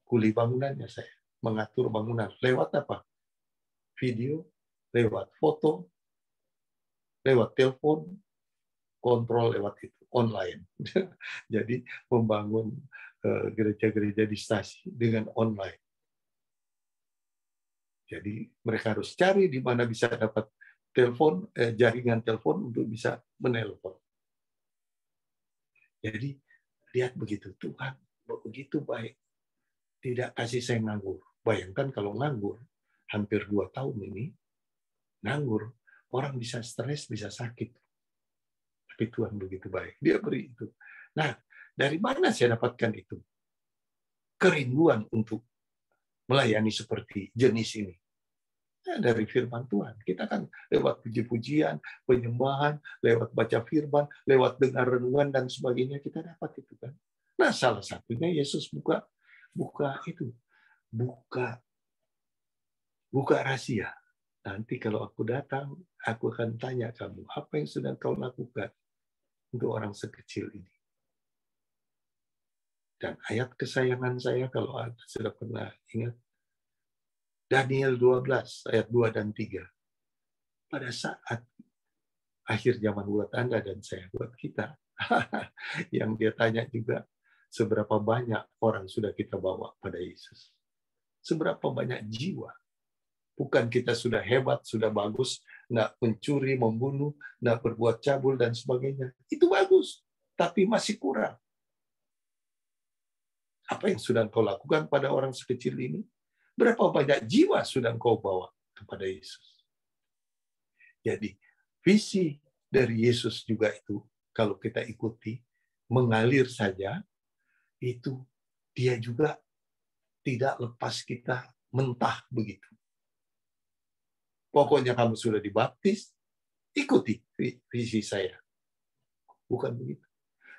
Kuli bangunannya saya. Mengatur bangunan. Lewat apa? Video, lewat foto, lewat telepon, kontrol lewat itu, online. Jadi membangun gereja-gereja di stasi dengan online. Jadi mereka harus cari di mana bisa dapat telepon, jaringan telepon untuk bisa menelpon. Jadi lihat begitu, Tuhan begitu baik. Tidak kasih saya nganggur. Bayangkan kalau nganggur, hampir 2 tahun ini, nganggur, orang bisa stres, bisa sakit. Tapi Tuhan begitu baik. Dia beri itu. Nah, dari mana saya dapatkan itu? Kerinduan untuk melayani seperti jenis ini. Nah, dari firman Tuhan. Kita kan lewat puji-pujian, penyembahan, lewat baca firman, lewat dengar renungan dan sebagainya, kita dapat itu kan. Nah, salah satunya Yesus buka rahasia. Nanti kalau aku datang, aku akan tanya kamu, apa yang sedang kau lakukan untuk orang sekecil ini? Dan ayat kesayangan saya, kalau Anda sudah pernah ingat, Daniel 12, ayat 2 dan 3. Pada saat akhir zaman buat Anda dan saya, buat kita, yang dia tanya juga, seberapa banyak orang sudah kita bawa pada Yesus? Seberapa banyak jiwa? Bukan kita sudah hebat, sudah bagus, nggak mencuri, membunuh, nggak berbuat cabul, dan sebagainya. Itu bagus, tapi masih kurang. Apa yang sudah kau lakukan pada orang sekecil ini? Berapa banyak jiwa sudah kau bawa kepada Yesus? Jadi, visi dari Yesus juga itu, kalau kita ikuti, mengalir saja, itu dia juga tidak lepas kita mentah begitu. Pokoknya kamu sudah dibaptis, ikuti visi saya. Bukan begitu.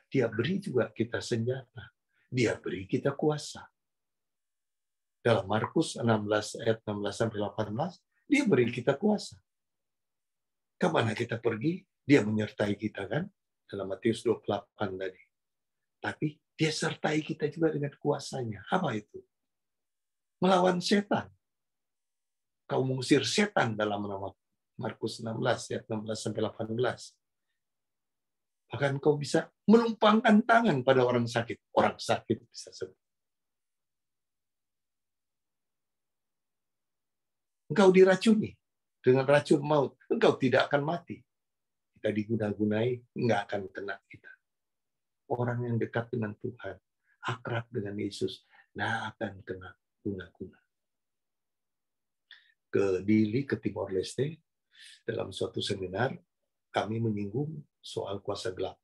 Dia beri juga kita senjata. Dia beri kita kuasa. Dalam Markus 16 ayat 16-18, dia beri kita kuasa. Kemana kita pergi, dia menyertai kita kan? Dalam Matius 28 tadi. Tapi dia sertai kita juga dengan kuasanya. Apa itu? Melawan setan. Kau mengusir setan dalam nama Markus 16 ayat 16-18. Bahkan kau bisa melumpangkan tangan pada orang sakit. Orang sakit bisa sembuh. Engkau diracuni dengan racun maut. Engkau tidak akan mati. Kita diguna-gunai, nggak akan kena kita. Orang yang dekat dengan Tuhan, akrab dengan Yesus, nggak akan kena guna-guna. Ke Dili, ke Timor Leste, dalam suatu seminar, kami menyinggung soal kuasa gelap.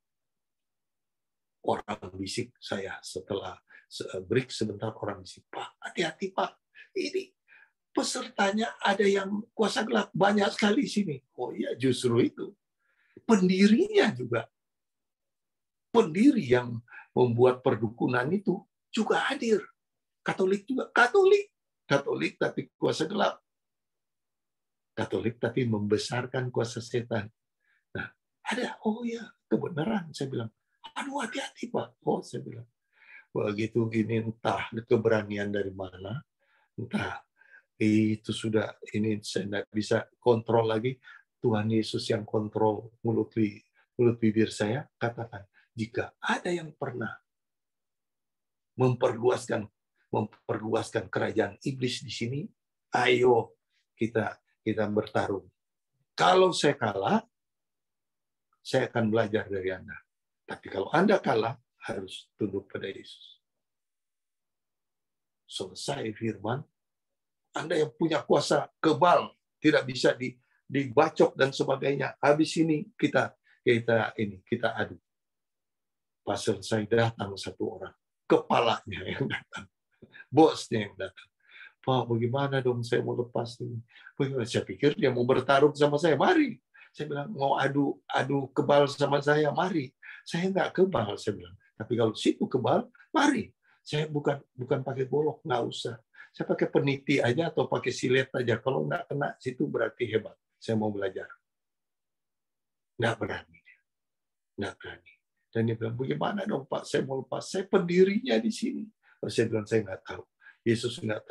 Orang bisik saya setelah break sebentar, orang bisik, Pak, hati-hati Pak, ini pesertanya ada yang kuasa gelap, banyak sekali di sini. Oh iya, justru itu. Pendirinya juga. Pendiri yang membuat perdukunan itu juga hadir. Katolik juga. Katolik tapi kuasa gelap. Katolik tapi membesarkan kuasa setan. Nah, ada, oh ya, kebenaran. Saya bilang, aduh hati-hati Pak. Oh, saya bilang. Begitu ini entah keberanian dari mana, entah itu sudah, ini saya tidak bisa kontrol lagi. Tuhan Yesus yang kontrol mulut bibir saya, katakan, jika ada yang pernah memperluaskan kerajaan iblis di sini, ayo kita bertarung. Kalau saya kalah, saya akan belajar dari Anda. Tapi kalau Anda kalah, harus tunduk pada Yesus. Selesai firman, Anda yang punya kuasa kebal, tidak bisa dibacok dan sebagainya. Habis ini kita kita adu. Pas selesai datang satu orang, kepalanya yang datang, bosnya yang datang. Pak, bagaimana dong saya mau lepas ini? Bagaimana? Saya pikir dia mau bertarung sama saya. Mari. Saya bilang, mau adu kebal sama saya, mari. Saya nggak kebal, saya bilang. Tapi kalau situ kebal, mari. Saya bukan pakai golok, nggak usah. Saya pakai peniti aja atau pakai silet aja. Kalau nggak kena situ berarti hebat. Saya mau belajar. Nggak berani. Nggak berani. Dan dia bilang, bagaimana dong Pak, saya mau lepas. Saya pendirinya di sini. Saya bilang, saya nggak tahu. Yesus nggak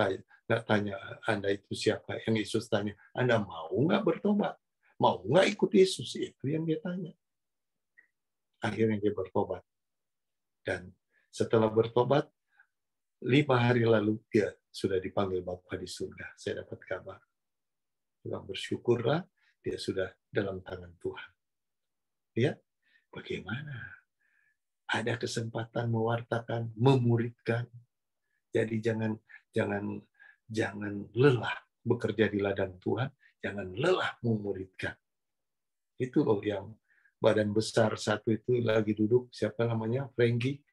tanya Anda itu siapa. Yang Yesus tanya, Anda mau nggak bertobat? Mau nggak ikut Yesus? Itu yang dia tanya. Akhirnya dia bertobat. Dan setelah bertobat, 5 hari lalu dia sudah dipanggil Bapa di surga. Saya dapat kabar. Bilang bersyukurlah, dia sudah dalam tangan Tuhan. Ya, bagaimana? Ada kesempatan mewartakan, memuridkan. Jadi jangan lelah bekerja di ladang Tuhan, jangan lelah memuridkan. Itu loh yang badan besar satu itu lagi duduk, siapa namanya? Frankie.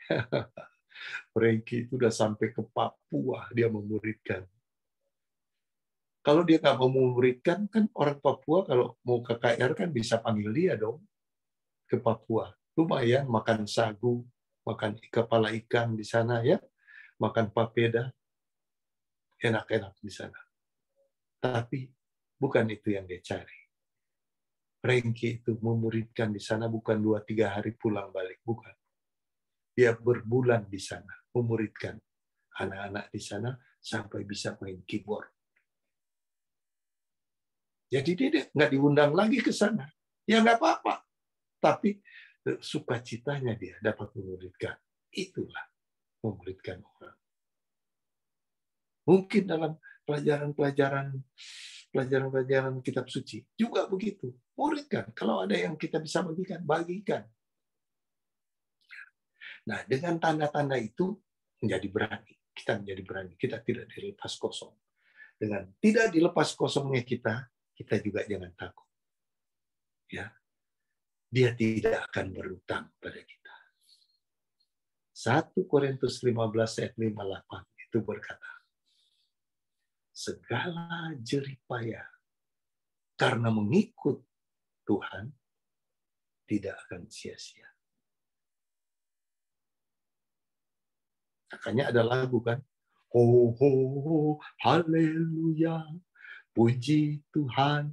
Frankie itu udah sampai ke Papua dia memuridkan. Kalau dia nggak mau memuridkan, kan orang Papua kalau mau ke KR kan bisa panggil dia dong ke Papua. Lumayan makan sagu, makan kepala ikan di sana ya, makan papeda, enak-enak di sana. Tapi bukan itu yang dia cari. Frankie itu memuridkan di sana bukan 2-3 hari pulang balik, bukan. Dia berbulan di sana, memuridkan anak-anak di sana sampai bisa main keyboard. Jadi dia nggak diundang lagi ke sana. Ya nggak apa-apa. Tapi sukacitanya dia dapat memuridkan. Itulah memuridkan orang. Mungkin dalam pelajaran kitab suci juga begitu. Muridkan. Kalau ada yang kita bisa bagikan, bagikan. Nah, dengan tanda-tanda itu menjadi berani. Kita menjadi berani. Kita tidak dilepas kosong. Dengan tidak dilepas kosongnya kita juga jangan takut. Ya. Dia tidak akan berutang pada kita. 1 Korintus 15 ayat 58 itu berkata, segala jerih payah karena mengikut Tuhan tidak akan sia-sia. Makanya ada lagu kan, ho ho ho, haleluya, puji Tuhan,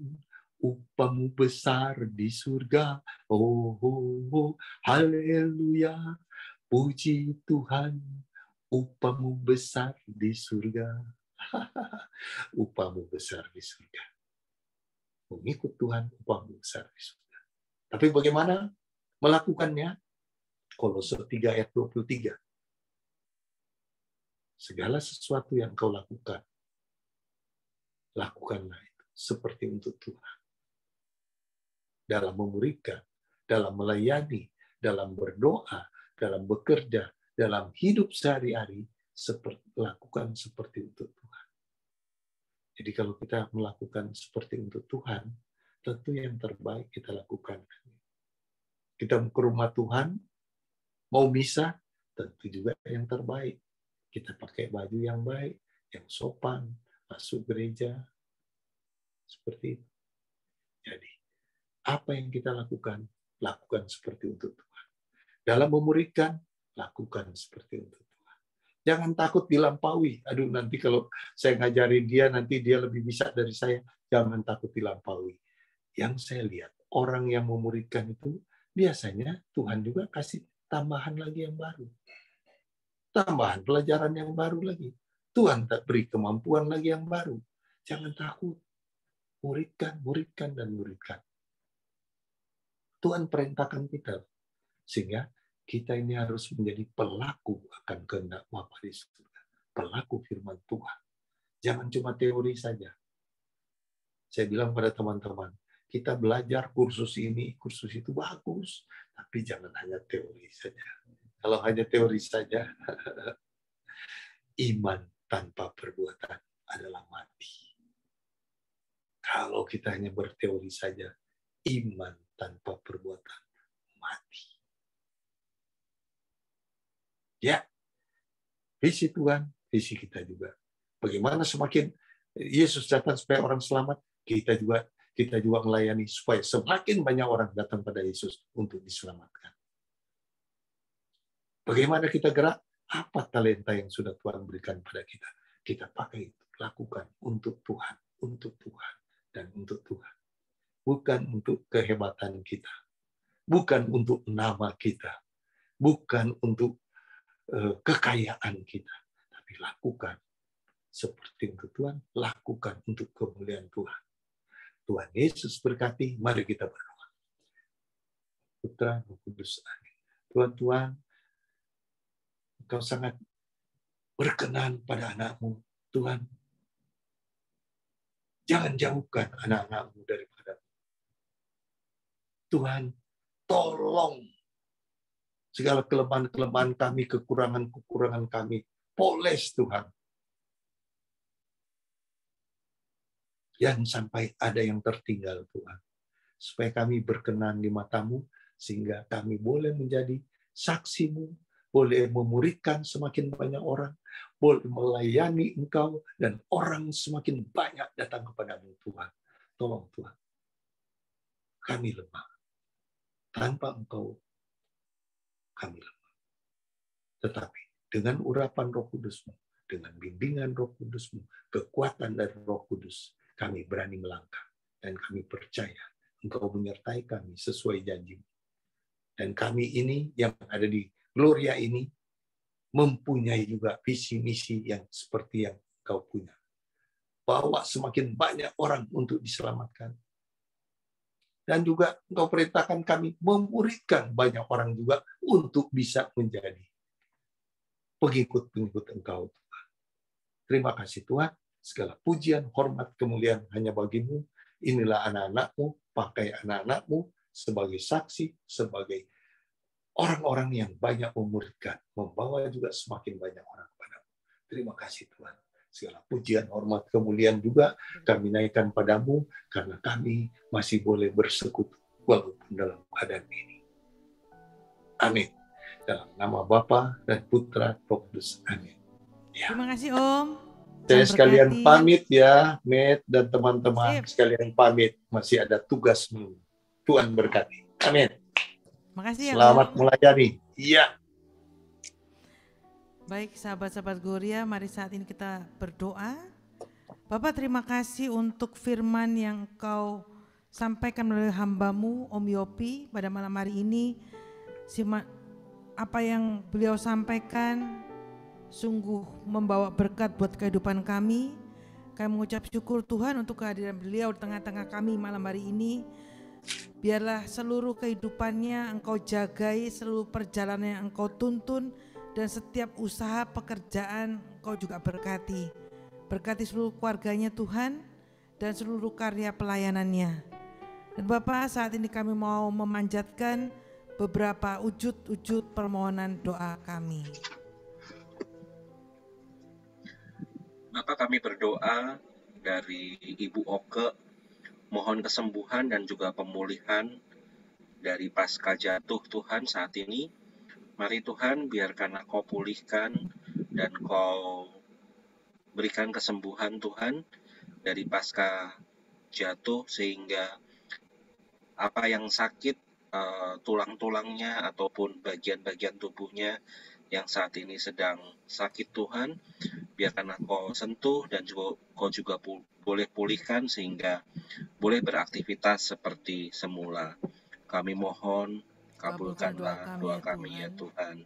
upamu besar di surga. Oh, oh, oh, haleluya. Puji Tuhan, upamu besar di surga. Upamu besar di surga. Mengikut Tuhan, upamu besar di surga. Tapi bagaimana melakukannya? Kolose 3 ayat 23. Segala sesuatu yang kau lakukan, lakukanlah itu seperti untuk Tuhan. Dalam memuridkan, dalam melayani, dalam berdoa, dalam bekerja, dalam hidup sehari-hari, lakukan seperti untuk Tuhan. Jadi kalau kita melakukan seperti untuk Tuhan, tentu yang terbaik kita lakukan. Kita ke rumah Tuhan, mau misa, tentu juga yang terbaik. Kita pakai baju yang baik, yang sopan, masuk gereja, seperti itu. Jadi, apa yang kita lakukan, lakukan seperti untuk Tuhan. Dalam memuridkan, lakukan seperti untuk Tuhan. Jangan takut dilampaui. Aduh, nanti kalau saya ngajarin dia, nanti dia lebih bisa dari saya. Jangan takut dilampaui. Yang saya lihat, orang yang memuridkan itu, biasanya Tuhan juga kasih tambahan lagi yang baru. Tambahan pelajaran yang baru lagi. Tuhan tak beri kemampuan lagi yang baru. Jangan takut. Muridkan, muridkan, dan muridkan. Tuhan perintahkan kita. Sehingga kita ini harus menjadi pelaku akan kehendak Bapa di surga. Pelaku firman Tuhan. Jangan cuma teori saja. Saya bilang pada teman-teman, kita belajar kursus ini, kursus itu bagus. Tapi jangan hanya teori saja. Kalau hanya teori saja, iman tanpa perbuatan adalah mati. Kalau kita hanya berteori saja, iman tanpa perbuatan mati. Ya, visi Tuhan, visi kita juga. Bagaimana semakin Yesus datang supaya orang selamat, kita juga melayani supaya semakin banyak orang datang pada Yesus untuk diselamatkan. Bagaimana kita gerak? Apa talenta yang sudah Tuhan berikan pada kita? Kita pakai itu, lakukan untuk Tuhan, dan untuk Tuhan. Bukan untuk kehebatan kita, bukan untuk nama kita, bukan untuk kekayaan kita, tapi lakukan seperti untuk Tuhan, lakukan untuk kemuliaan Tuhan. Tuhan Yesus berkati, mari kita berdoa. Putra, Roh Kudus, amin. Tuhan, Engkau sangat berkenan pada anak-Mu. Tuhan, jangan jauhkan anak-anak-Mu daripada Tuhan, tolong segala kelemahan-kelemahan kami, kekurangan-kekurangan kami, poles Tuhan. Jangan sampai ada yang tertinggal Tuhan. Supaya kami berkenan di mata-Mu, sehingga kami boleh menjadi saksi-Mu, boleh memuridkan semakin banyak orang, boleh melayani Engkau, dan orang semakin banyak datang kepada-Mu Tuhan. Tolong Tuhan. Kami lemah. Tanpa Engkau, kami lemah. Tetapi dengan urapan Roh Kudus-Mu, dengan bimbingan Roh Kudus-Mu, kekuatan dari Roh Kudus, kami berani melangkah. Dan kami percaya Engkau menyertai kami sesuai janji-Mu. Dan kami ini yang ada di Gloria ini mempunyai juga visi misi yang seperti yang Engkau punya. Bawa semakin banyak orang untuk diselamatkan. Dan juga Engkau perintahkan kami memuridkan banyak orang juga untuk bisa menjadi pengikut-pengikut Engkau, Tuhan. Terima kasih Tuhan. Segala pujian, hormat, kemuliaan hanya bagi-Mu. Inilah anak-anak-Mu, pakai anak-anak-Mu sebagai saksi, sebagai orang-orang yang banyak memuridkan, membawa juga semakin banyak orang kepada-Mu. Terima kasih Tuhan. Segala pujian, hormat, kemuliaan juga kami naikkan pada-Mu, karena kami masih boleh bersekutu walaupun dalam keadaan ini. Amin. Dalam nama Bapa dan Putra Roh Kudus. Amin. Ya. Terima kasih Om. Saya sekalian pamit ya, Met dan teman-teman sekalian pamit. Masih ada tugasmu. Tuhan berkati. Amin. Makasih ya. Selamat melayani. Iya. Baik sahabat-sahabat Gloria, mari saat ini kita berdoa. Bapak terima kasih untuk firman yang Engkau sampaikan melalui hamba-Mu Om Yopi pada malam hari ini. Apa yang beliau sampaikan sungguh membawa berkat buat kehidupan kami. Kami mengucap syukur Tuhan untuk kehadiran beliau di tengah-tengah kami malam hari ini. Biarlah seluruh kehidupannya Engkau jagai, seluruh perjalanan yang Engkau tuntun, dan setiap usaha pekerjaan Engkau juga berkati. Berkati seluruh keluarganya Tuhan, dan seluruh karya pelayanannya. Dan Bapak, saat ini kami mau memanjatkan beberapa wujud-wujud permohonan doa kami. Bapak, kami berdoa dari Ibu Oke, mohon kesembuhan dan juga pemulihan dari pasca jatuh Tuhan saat ini. Mari Tuhan, biarkan Kau pulihkan dan Kau berikan kesembuhan Tuhan dari pasca jatuh, sehingga apa yang sakit, tulang-tulangnya ataupun bagian-bagian tubuhnya yang saat ini sedang sakit Tuhan, biarkan Kau sentuh dan juga Kau juga boleh pulihkan sehingga boleh beraktivitas seperti semula. Kami mohon, kabulkanlah doa kami ya Tuhan.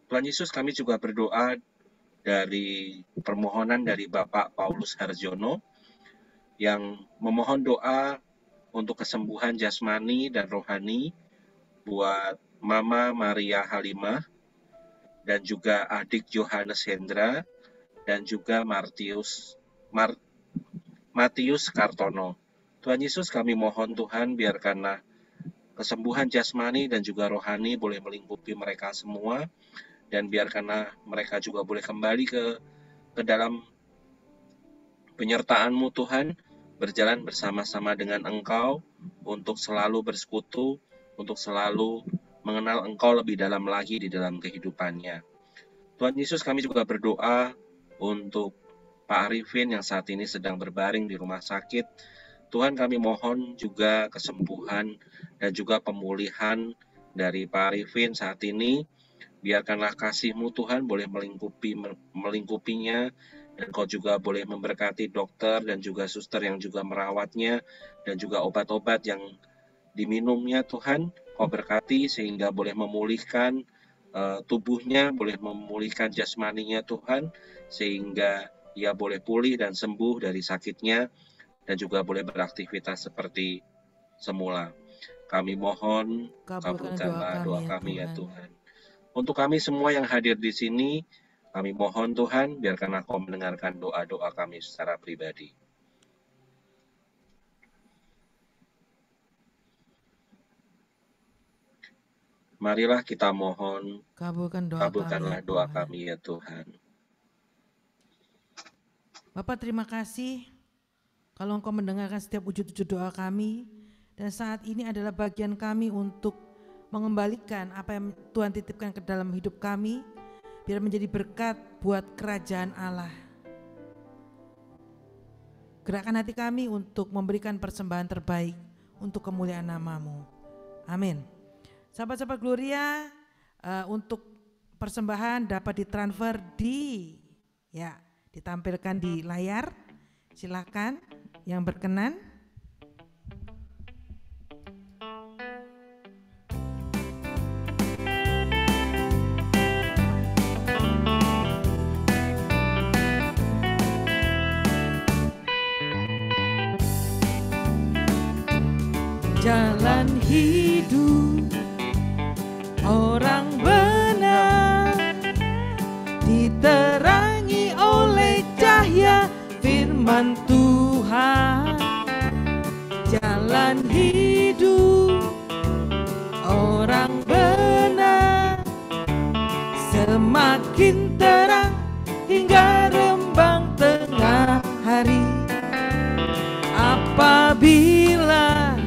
Tuhan Yesus, kami juga berdoa dari permohonan dari Bapak Paulus Harjono yang memohon doa untuk kesembuhan jasmani dan rohani buat Mama Maria Halimah dan juga adik Johannes Hendra dan juga Matius Kartono. Tuhan Yesus, kami mohon Tuhan, biarkanlah kesembuhan jasmani dan juga rohani boleh melingkupi mereka semua, dan biarkanlah mereka juga boleh kembali ke dalam penyertaan-Mu Tuhan, berjalan bersama-sama dengan Engkau untuk selalu bersekutu untuk selalu mengenal Engkau lebih dalam lagi di dalam kehidupannya. Tuhan Yesus, kami juga berdoa untuk Pak Arifin yang saat ini sedang berbaring di rumah sakit. Tuhan, kami mohon juga kesembuhan dan juga pemulihan dari Pak Arifin saat ini. Biarkanlah kasih-Mu Tuhan boleh melingkupinya, dan Kau juga boleh memberkati dokter dan juga suster yang juga merawatnya, dan juga obat-obat yang diminumnya Tuhan. Kau berkati sehingga boleh memulihkan tubuhnya, boleh memulihkan jasmaninya Tuhan, sehingga ia boleh pulih dan sembuh dari sakitnya, dan juga boleh beraktivitas seperti semula. Kami mohon, kabulkanlah doa kami ya Tuhan. Untuk kami semua yang hadir di sini, kami mohon Tuhan, biarkanlah Kau mendengarkan doa-doa kami secara pribadi. Marilah kita mohon, kabulkanlah doa kami ya Tuhan. Bapak, terima kasih kalau Engkau mendengarkan setiap wujud-wujud doa kami, dan saat ini adalah bagian kami untuk mengembalikan apa yang Tuhan titipkan ke dalam hidup kami, biar menjadi berkat buat kerajaan Allah. Gerakkan hati kami untuk memberikan persembahan terbaik untuk kemuliaan nama-Mu. Amin. Sahabat-sahabat Gloria, untuk persembahan dapat ditransfer ditampilkan di layar. Silakan yang berkenan. Jalan hidup orang benar diterangi oleh cahaya firman Tuhan. Jalan hidup orang benar semakin terang hingga rembang tengah hari. Apabila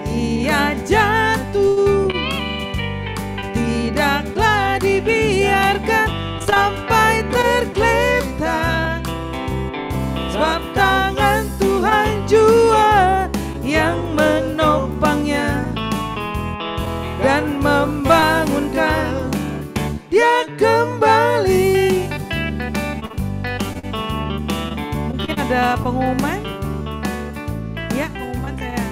ia jatuh, tidaklah dibiarkan sampai tergeletak, sebab tangan Tuhan jua yang menopangnya dan membangunkan dia kembali. Mungkin ada pengumuman? Ya, pengumuman saya.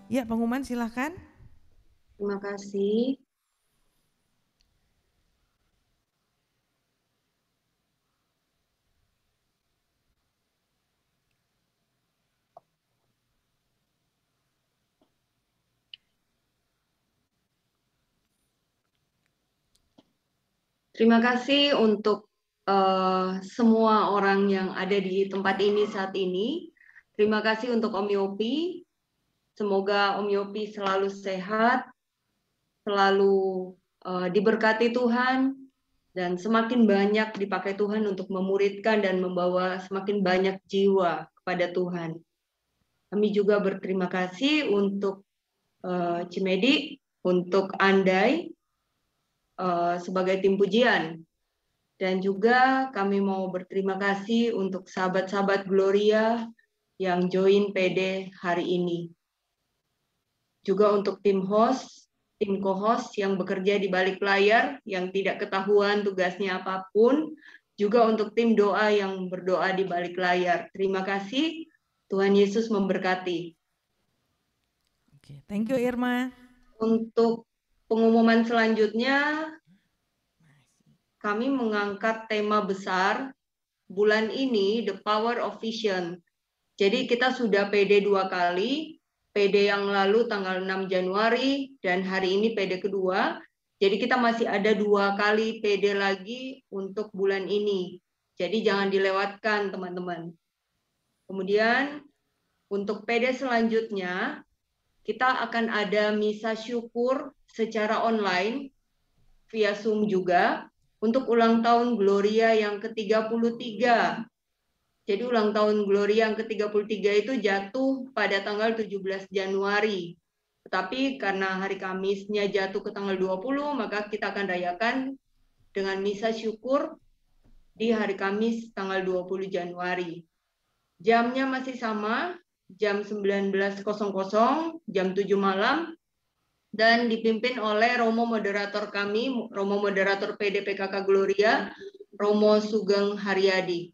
Ya, pengumuman silahkan. Terima kasih. Terima kasih untuk semua orang yang ada di tempat ini saat ini. Terima kasih untuk Om Yopi. Semoga Om Yopi selalu sehat, selalu diberkati Tuhan, dan semakin banyak dipakai Tuhan untuk memuridkan dan membawa semakin banyak jiwa kepada Tuhan. Kami juga berterima kasih untuk Cimedi, untuk Andai, sebagai tim pujian. Dan juga kami mau berterima kasih untuk sahabat-sahabat Gloria yang join PD hari ini. Juga untuk tim host, tim co-host yang bekerja di balik layar, yang tidak ketahuan tugasnya apapun. Juga untuk tim doa yang berdoa di balik layar. Terima kasih, Tuhan Yesus memberkati. Oke, thank you Irma. Untuk pengumuman selanjutnya, kami mengangkat tema besar bulan ini, The Power of Vision. Jadi kita sudah PD 2 kali, PD yang lalu tanggal 6 Januari, dan hari ini PD kedua. Jadi kita masih ada 2 kali PD lagi untuk bulan ini. Jadi jangan dilewatkan teman-teman. Kemudian untuk PD selanjutnya, kita akan ada misa syukur secara online, via Zoom juga, untuk ulang tahun Gloria yang ke-33. Jadi ulang tahun Gloria yang ke-33 itu jatuh pada tanggal 17 Januari. Tetapi karena hari Kamisnya jatuh ke tanggal 20, maka kita akan rayakan dengan misa syukur di hari Kamis tanggal 20 Januari. Jamnya masih sama, jam 19.00, jam 7 malam, dan dipimpin oleh Romo moderator kami, Romo moderator PDPKK Gloria, Romo Sugeng Haryadi.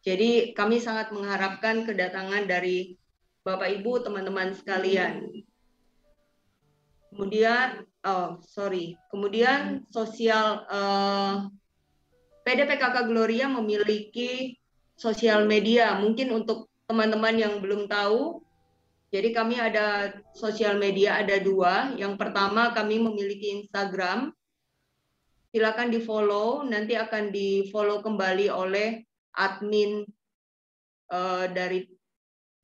Jadi kami sangat mengharapkan kedatangan dari Bapak Ibu, teman-teman sekalian. Kemudian sosial PDPKK Gloria memiliki sosial media. Mungkin untuk teman-teman yang belum tahu, jadi kami ada sosial media, ada 2. Yang pertama kami memiliki Instagram. Silakan di-follow, nanti akan di-follow kembali oleh admin dari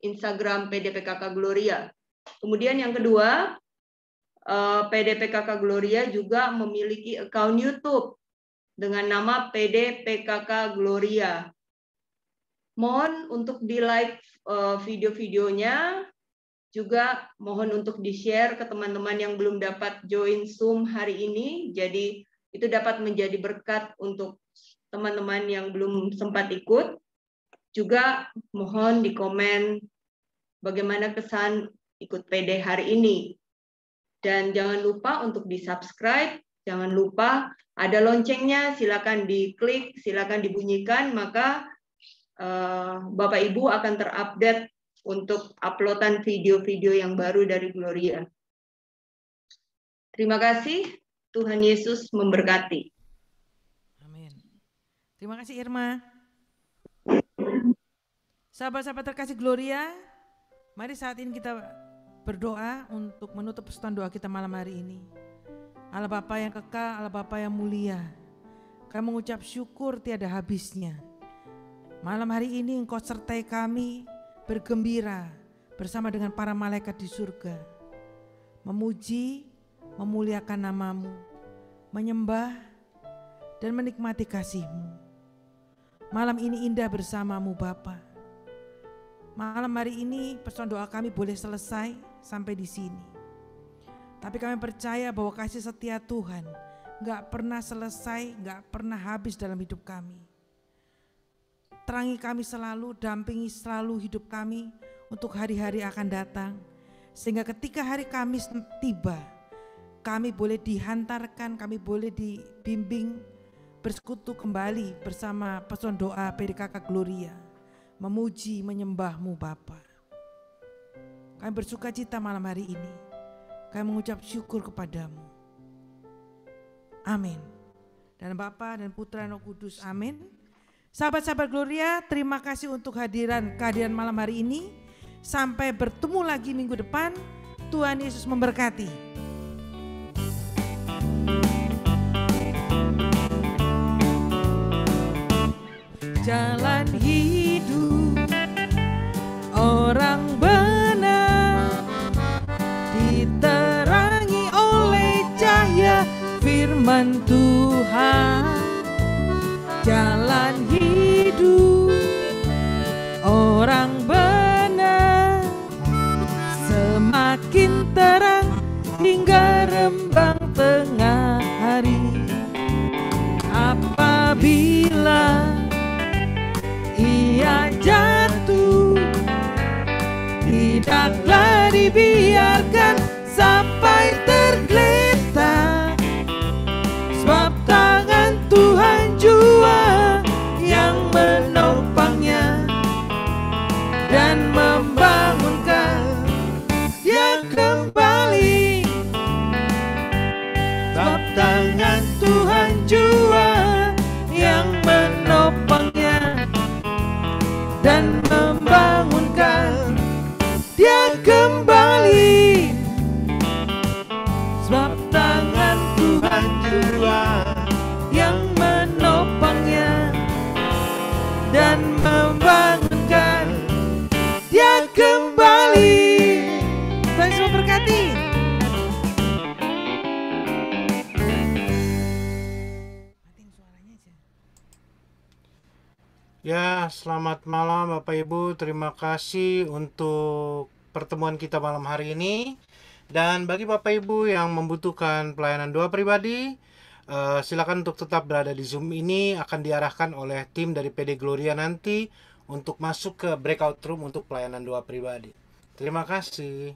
Instagram PDPKK Gloria. Kemudian yang kedua, PDPKK Gloria juga memiliki akun YouTube dengan nama PDPKK Gloria. Mohon untuk di-like video-videonya, juga mohon untuk di-share ke teman-teman yang belum dapat join Zoom hari ini. Jadi itu dapat menjadi berkat untuk teman-teman yang belum sempat ikut. Juga mohon di komen bagaimana kesan ikut PD hari ini. Dan jangan lupa untuk di-subscribe, jangan lupa ada loncengnya, silakan diklik, silakan dibunyikan, maka Bapak Ibu akan terupdate untuk uploadan video-video yang baru dari Gloria. Terima kasih, Tuhan Yesus memberkati. Amin. Terima kasih Irma. Sahabat-sahabat terkasih Gloria, mari saat ini kita berdoa untuk menutup persekutuan doa kita malam hari ini. Allah Bapa yang kekal, Allah Bapa yang mulia, kami mengucap syukur tiada habisnya. Malam hari ini Engkau sertai kami bergembira bersama dengan para malaikat di surga, memuji, memuliakan nama-Mu, menyembah dan menikmati kasih-Mu. Malam ini indah bersama-Mu Bapa. Malam hari ini persekutuan doa kami boleh selesai sampai di sini. Tapi kami percaya bahwa kasih setia Tuhan gak pernah selesai, gak pernah habis dalam hidup kami. Terangi kami selalu, dampingi selalu hidup kami untuk hari-hari akan datang. Sehingga ketika hari Kamis tiba, kami boleh dihantarkan, kami boleh dibimbing bersekutu kembali bersama persekutuan doa PDKK Gloria. Memuji, menyembah-Mu Bapa. Kami bersuka cita malam hari ini. Kami mengucap syukur kepadamu. Amin. Dan Bapa dan Putra dan Roh Kudus. Amin. Sahabat-sahabat Gloria, terima kasih untuk kehadiran malam hari ini. Sampai bertemu lagi minggu depan. Tuhan Yesus memberkati. Jalan hidup orang benar diterangi oleh cahaya firman Tuhan. Jalan hidup orang benar semakin terang hingga rembang tengah hari. Apabila ia jatuh, tidaklah dibiarkan sampai tergeletak, sebab tangan Tuhan jua yang menopangnya dan membangunkan dia kembali. Sebab tangan Tuhan jua yang menopangnya dan membangunkan dia kembali. Sebab tangan Tuhan jua yang menopangnya dan membangunkan dia kembali. Tuhan Yesus memberkati. Matiin suaranya aja. Ya, selamat malam Bapak Ibu. Terima kasih untuk pertemuan kita malam hari ini. Dan bagi Bapak Ibu yang membutuhkan pelayanan doa pribadi, silakan untuk tetap berada di Zoom ini, akan diarahkan oleh tim dari PD Gloria nanti untuk masuk ke breakout room untuk pelayanan doa pribadi. Terima kasih.